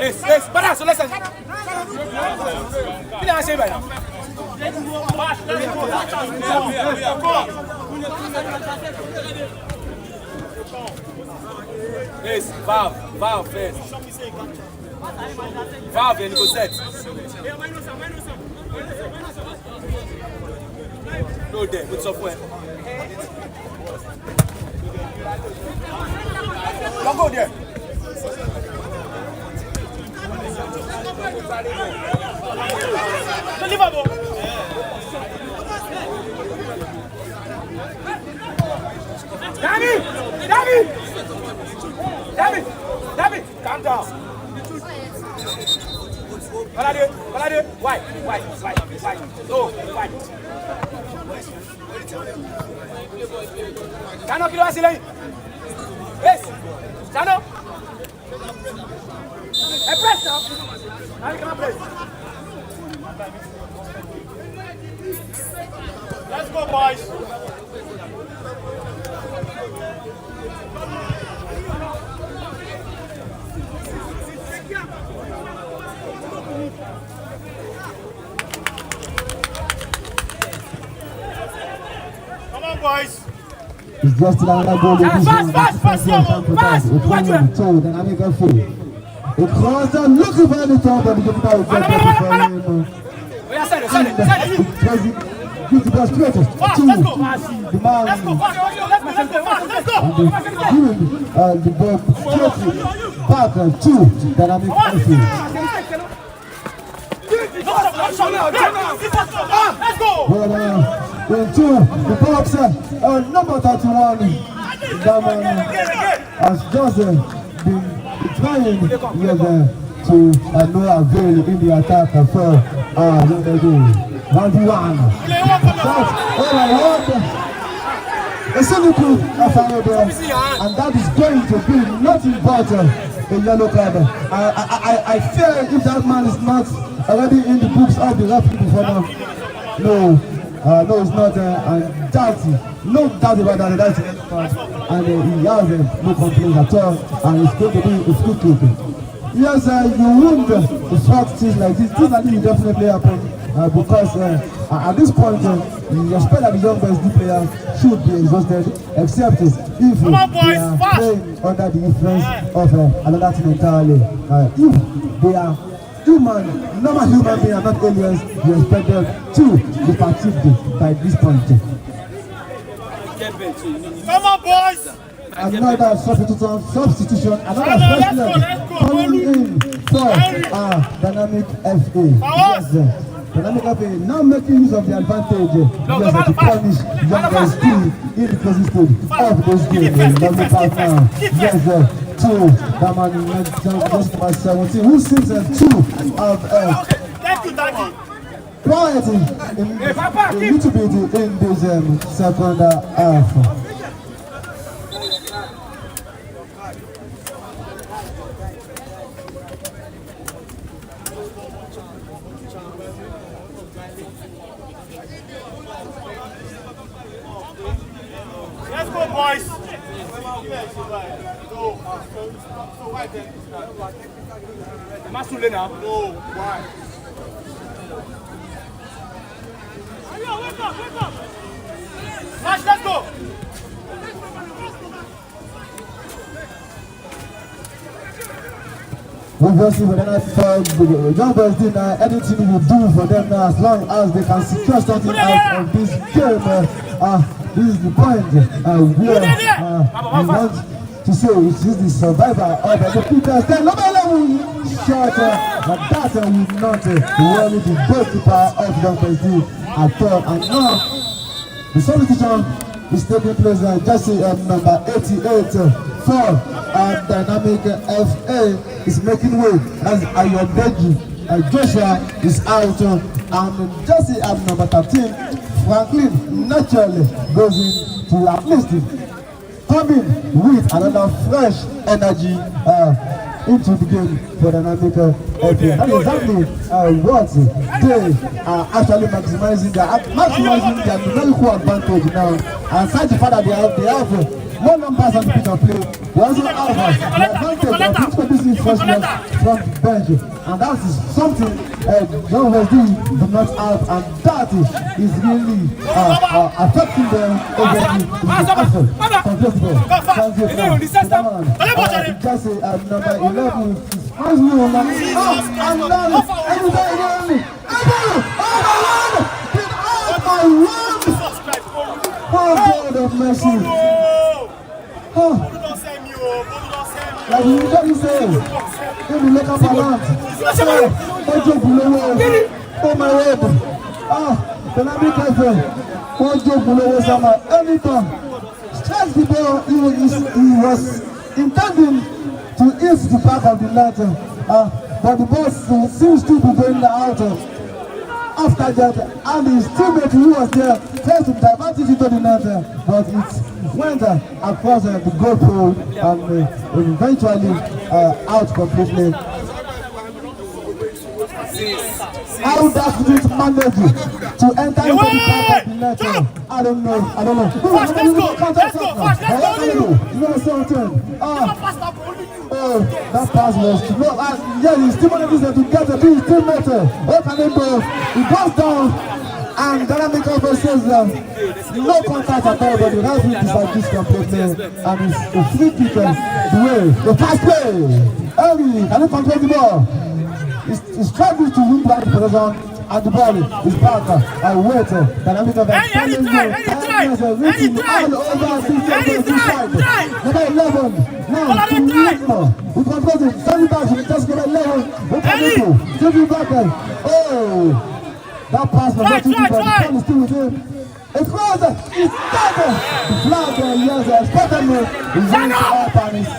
Yes, para, so listen. Yes, Valve first. Valve, and go set. No there, good software. Don't go there. David, calm down. Why? No, why? Sano, kilo asile. Yes, Sano. Press now. Now you can press. Let's go, boys. Come on, boys. It's just another goal. Fast, Two, then I make a fool. It crossed out, looking for the top, and the goalkeeper will get better for him. He's the best greatest. Two, the man. Let's go. And the ball straight back, two, then I make a fool. Let's go. Well, two, the box, number 31, that man has just been trying to no avail in the attack for what they do. 1v1. That's a simple and that is going to be nothing but a yellow card. I fear if that man is not already in the books of the referee before now. No, it's not, and that's no doubt about that. That's a yellow card, and he has no complaints at all, and it's going to be a free kick. Yes, you wouldn't expect things like this. Things like this will definitely happen because at this point, you expect that the young BSD player should be exhausted, except if they are playing under the influence of another team entirely. If they are normal human beings are not aliens, you expect them to be fatigued by this point. Come on, boys. Another substitution, another first leg coming in for Dynamic FA. Yes, Dynamic FA now making use of the advantage to punish young guys in the closing stage of this game. Lovely pass now. Yes, two, that man just by 17, who seems two of Thank you, Daddy. quiet a little bit in this second half. Let's go, boys. No, why? Wake up. March, let's go. Obviously, when I thought the young boys did anything we will do for them now, as long as they can secure something out of this game. This is the point where we want to say it is the survivor of the Peters. Then number 11 shot, but that will not worry the goalkeeper of young boys at all. And now the substitution is taking place. Just number 88 for Dynamic FA is making way as Ayodeji Joshua is out, and Jesse at number 13 Franklin naturally goes in to at least coming with another fresh energy into the game for Dynamic FA. That is exactly what they are actually maximizing their numerical advantage now, and aside the fact that they have more numbers on the pitch of play. They also have the advantage of introducing freshness from the bench, and that is something John Wesley do not have, and that is really affecting them just number 11 is God of mercy. Like you don't say, if you look up around, oh my word, Dynamic FA, anytime, strikes the ball, he was intending to hit the back of the net, but the ball seems to be going out. After that, and his teammate who was there tried to divert it into the net, but it went across the goal pole and eventually out completely. How does it manage to enter into the back of the net? I don't know. Fast, let's go. Let's go. Fast, let's go. You know something? Oh, that pass was no. Yeah, he's still manages to get a big teammate. What can he do? He goes down, and Dynamic also says no contact at all. But the referee decides this completely, and it's a free kick. The pass play. Henry, can he control the ball? He's struggling to win back the possession, and the ball is back. I wait. Dynamic of Any try. Number 11. Now, we control it. Send it back. We just get 11. Take it back. Oh, that pass was not too deep, but the ball is still with him. It's close. It's dead. The flag, yes, especially is running up and it's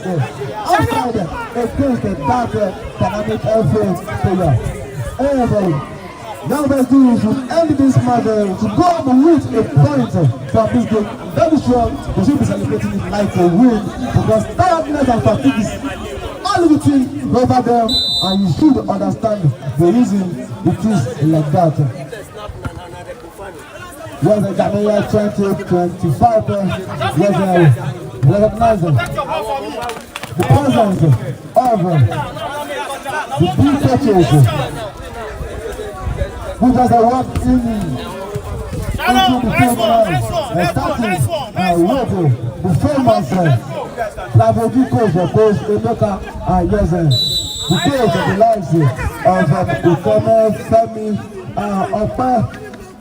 outside against the dark Dynamic FA player. Everybody, now let's do is to end this match to go on with a point from this game. Very sure they should be celebrating it like a win because tiredness and fatigue is all within over there, and you should understand the reason it is like that. Yes, JAMERIA 2025. Yes, recognize the presence of the big churches which has worked into the film starting with the famous Bravo coach of course Emeka and yes, the coach of the lives of the former Femi Opa.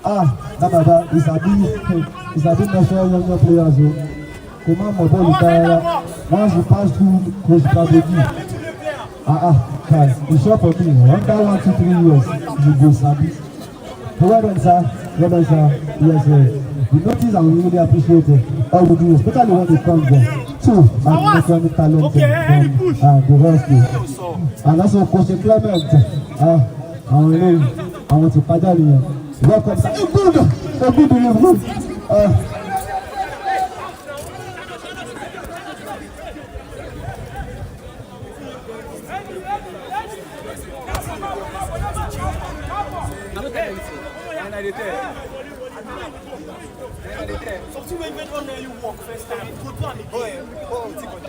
That is a bit national younger players who come on mobile once you pass through coach Bravo it's short for me. Under 1 to 3 years you go service. Well done, sir. Yes, we notice and we really appreciate all we do, especially when it comes to economic talent and the rescue. And also, Coach Clement, I want to Padali. Welcome, sir. Good.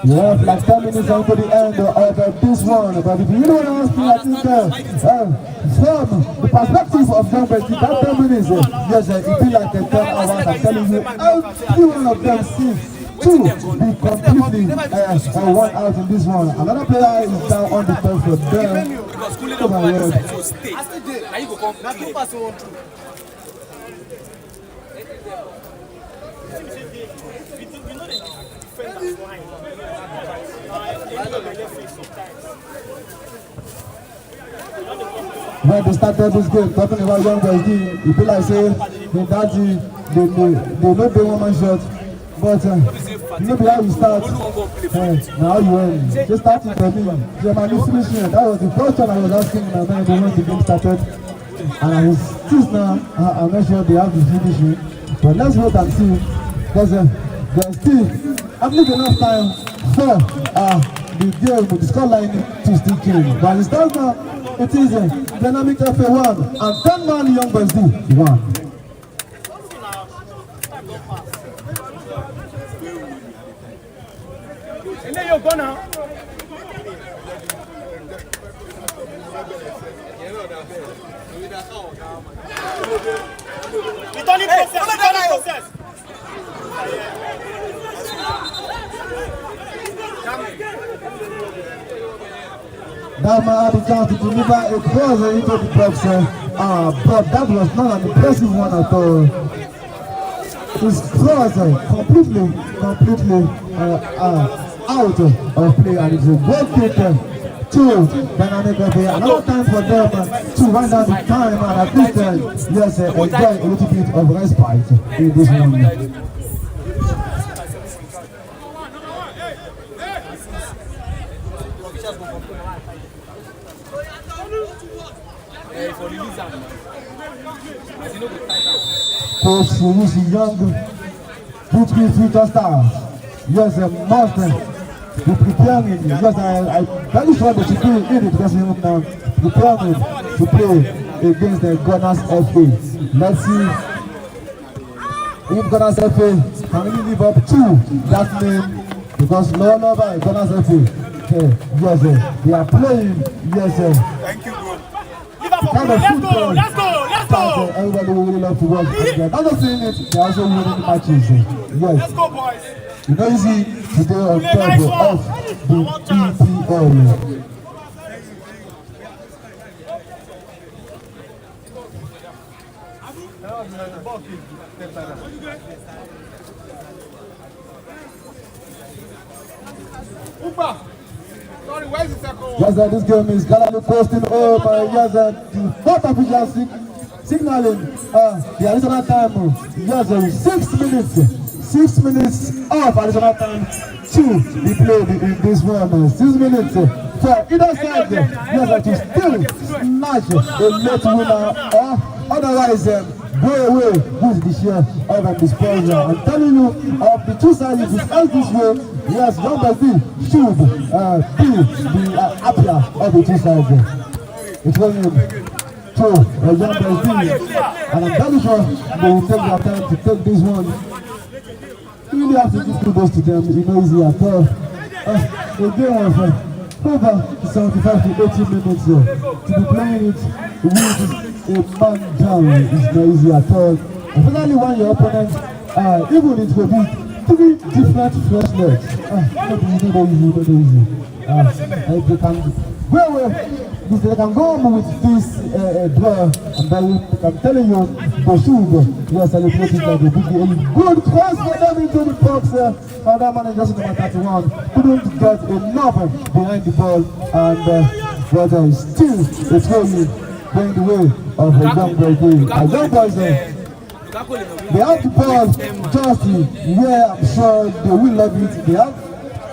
You have like 10 minutes until the end of this one, but if you don't ask me, I think from the perspective of John Bessie, that 10 minutes, yes, it be like 10 hours. I'm telling you, every one of them seems to be completely one out in this one. Another player is down on the top for them. Oh my God. When they started this game, talking about young boys, you feel like say they know they one shot, but you know how you start. Now you end. Just starting for me. Germany finishing. That was the first time I was asking my man when the game started, and I was still now. I'm not sure they have the finishing, but let's wait and see. Because there's still enough time for the game with the scoreline to still change. But it's time now. It is Dynamic FA 1 and 10 man young boys do 1. And then you're gone now. Returning process. That man had the chance to deliver a cross into the box, but that was not an impressive one at all. His cross completely out of play, and it's a goal kick to Dynamic FA. Another time for them to run down the time and at least yes, enjoy a little bit of respite in this moment. Coach Surusi Young, beautiful future stars. Yes, must be preparing. Yes, I'm very sure that you do in the dressing room now, preparing to play a against the Gunners FA. Let's see if Gunners FA can really live up to that name, because no longer Gunners FA. Yes, they are playing. Yes, Thank you, bro. kind of football. Let's go. Everybody will really love to watch. They're not just saying it, they're also winning matches. Yes. Let's go, boys. You know, easy today on top of the EPL. Sorry, where's the second one? Yes, this game is Galani posting over. Yes, the fourth official signaling the additional time. Yes, 6 minutes. 6 minutes of additional time to be played in this one. 6 minutes for either side. Yes, to still snatch a late winner, or otherwise go away with the share of a disposal. I'm telling you, of the two sides, if it ends this way, yes, number 3 should be the happier of the two sides. It's going to number 3, and I'm very sure they will take their time to take this one. You really have to give kudos to them. It's not easy at all. The game of over 75 to 80 minutes to be playing it with a man down is not easy at all. Especially when your opponent, even it will be 3 different fresh legs. Not easy. They can go away. They can go home with this draw, and I'm telling you, they should celebrate it like a big deal. Good cross for them into the box. And that man is just number 31. Couldn't get enough behind the ball, and but still it's going the way of a young boy. A young boy, they have the ball just where I'm sure they will love it. They have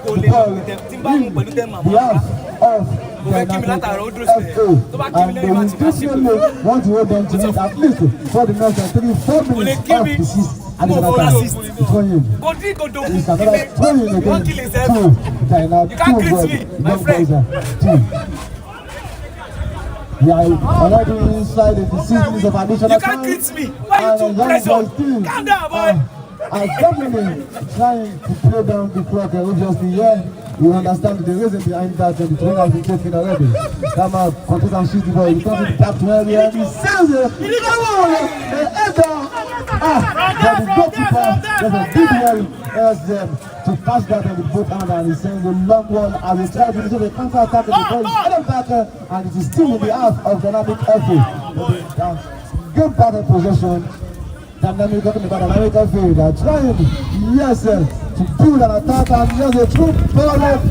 the ball in the half of the FA, and they will definitely want to hold on to it at least for the next 3-4 minutes of the season. And it's another throwing. It's another throwing again. 2 young boys. 2. We are already inside the seasons of additional time. You can't greet me. Why are you too pressure? Calm down, boy. I'm definitely trying to play down the clock, obviously, you understand the reason behind that, and the train has been taken already. Come out, control and shoot the ball, he comes to the captain area, and he says it, come on, the header! But the goalkeeper does a big well to pass that on the both hand, and he sends a long one as he tries to do the counter-attack, and the ball is headed back, and it is still in the half of dynamic FA. Good battle possession. Dynamic talking about dynamic FA. They are trying, yes, to build an attack, and just a true ball right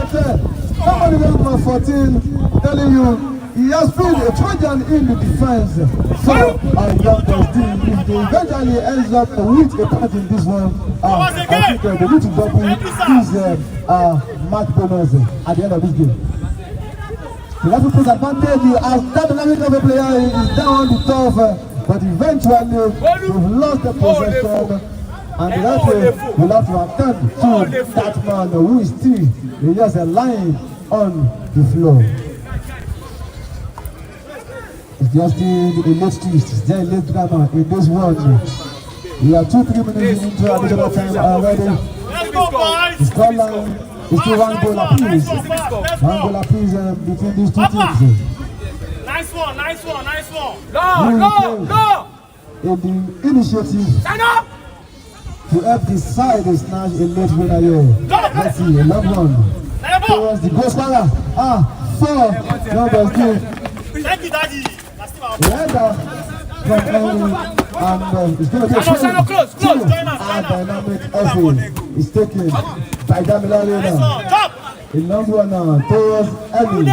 there. Somebody number 14 telling you he has been a Trojan in the defense for a young boys team. If they eventually ends up with a part in this one, I think they need to double his match bonus at the end of this game. The left foot advantage as that dynamic FA player is down the top. But eventually, we've lost the possession, and the referee will have to attend to that man who is still just lying on the floor. It's just a late twist, it's just a late drama in this one. We are 2-3 minutes into additional time already. The scoreline is still 1 goal apiece. 1 goal apiece between these two teams. Nice one. No. In the initiative to help the side snatch a late winner here. Let's see, a long one towards the goal scorer. 4 numbers 2. Thank you, Daddy. The header from Henry, and it's going to be a Close. dynamic FA is taken by Damilare. A long one towards Henry.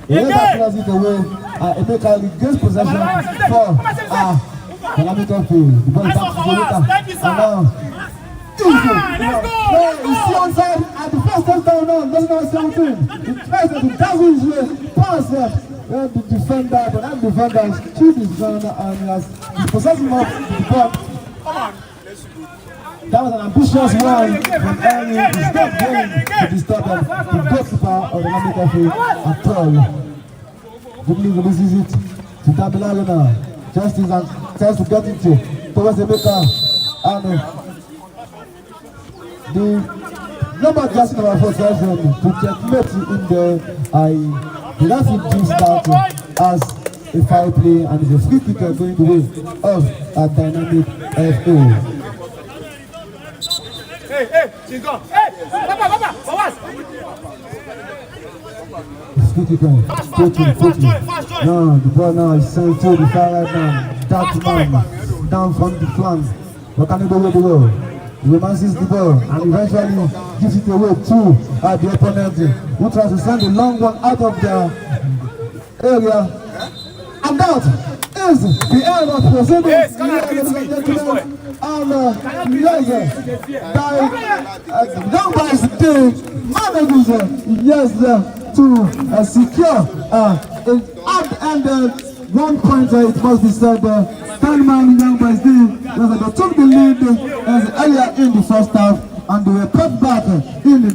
He crosses it away. Emeka gains possession for dynamic FA. The ball is back to Jonathan. And now, you see on side at the first touchdown now, number 17. He tries to dazzle his way past the defender, but that defender has killed his gun and he has possessed him of the ball. That was an ambitious one from Henry. He's not going to disturb the goalkeeper of the dynamic FA at all. Dribbling releases it to Damilare now. Justice and tries to get into towards the maker. And the number just number 4 tries to checkmate in the the referee gives that as a foul play and it's a free kick going the way of a dynamic FO. Hey, Chingo. Hey, Papa, Fawaz. Free kick now the ball now is sent to the far right now. That man down from the flank. But can he go with the ball? He romances the ball and eventually gives it away to the opponent who tries to send a long one out of the area. And that is the end of proceedings. Yes, and young boys today manages to secure and 1 point it must be said 10-man young boys they took the lead earlier in the first half and they were cut back in the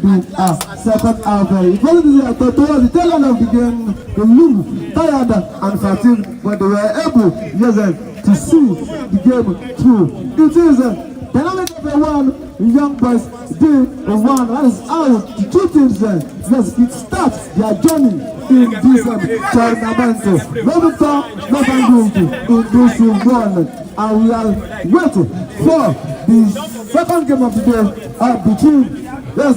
second half. It wasn't towards the tail end of the game they looked tired and fatigued, but they were able to see the game through. It is dynamic of one young boys day one. That is how the two teams it starts their journey in this tournament. No victor, no vanguard in this one. And we are waiting for the second game of the day between the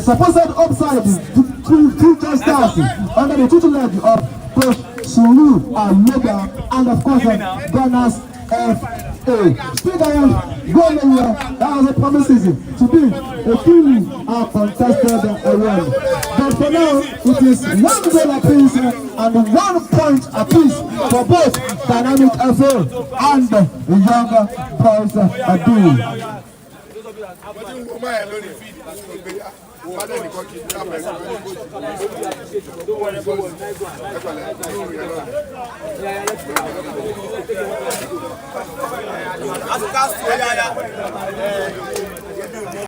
supposed upside two stars under the tutelage of Coach Sulu and Loga and of course Ghana's FA. That was a promises to be a fully contested round. But for now, it is 1 goal apiece and 1 point apiece for both Dynamic FA and the younger boys do.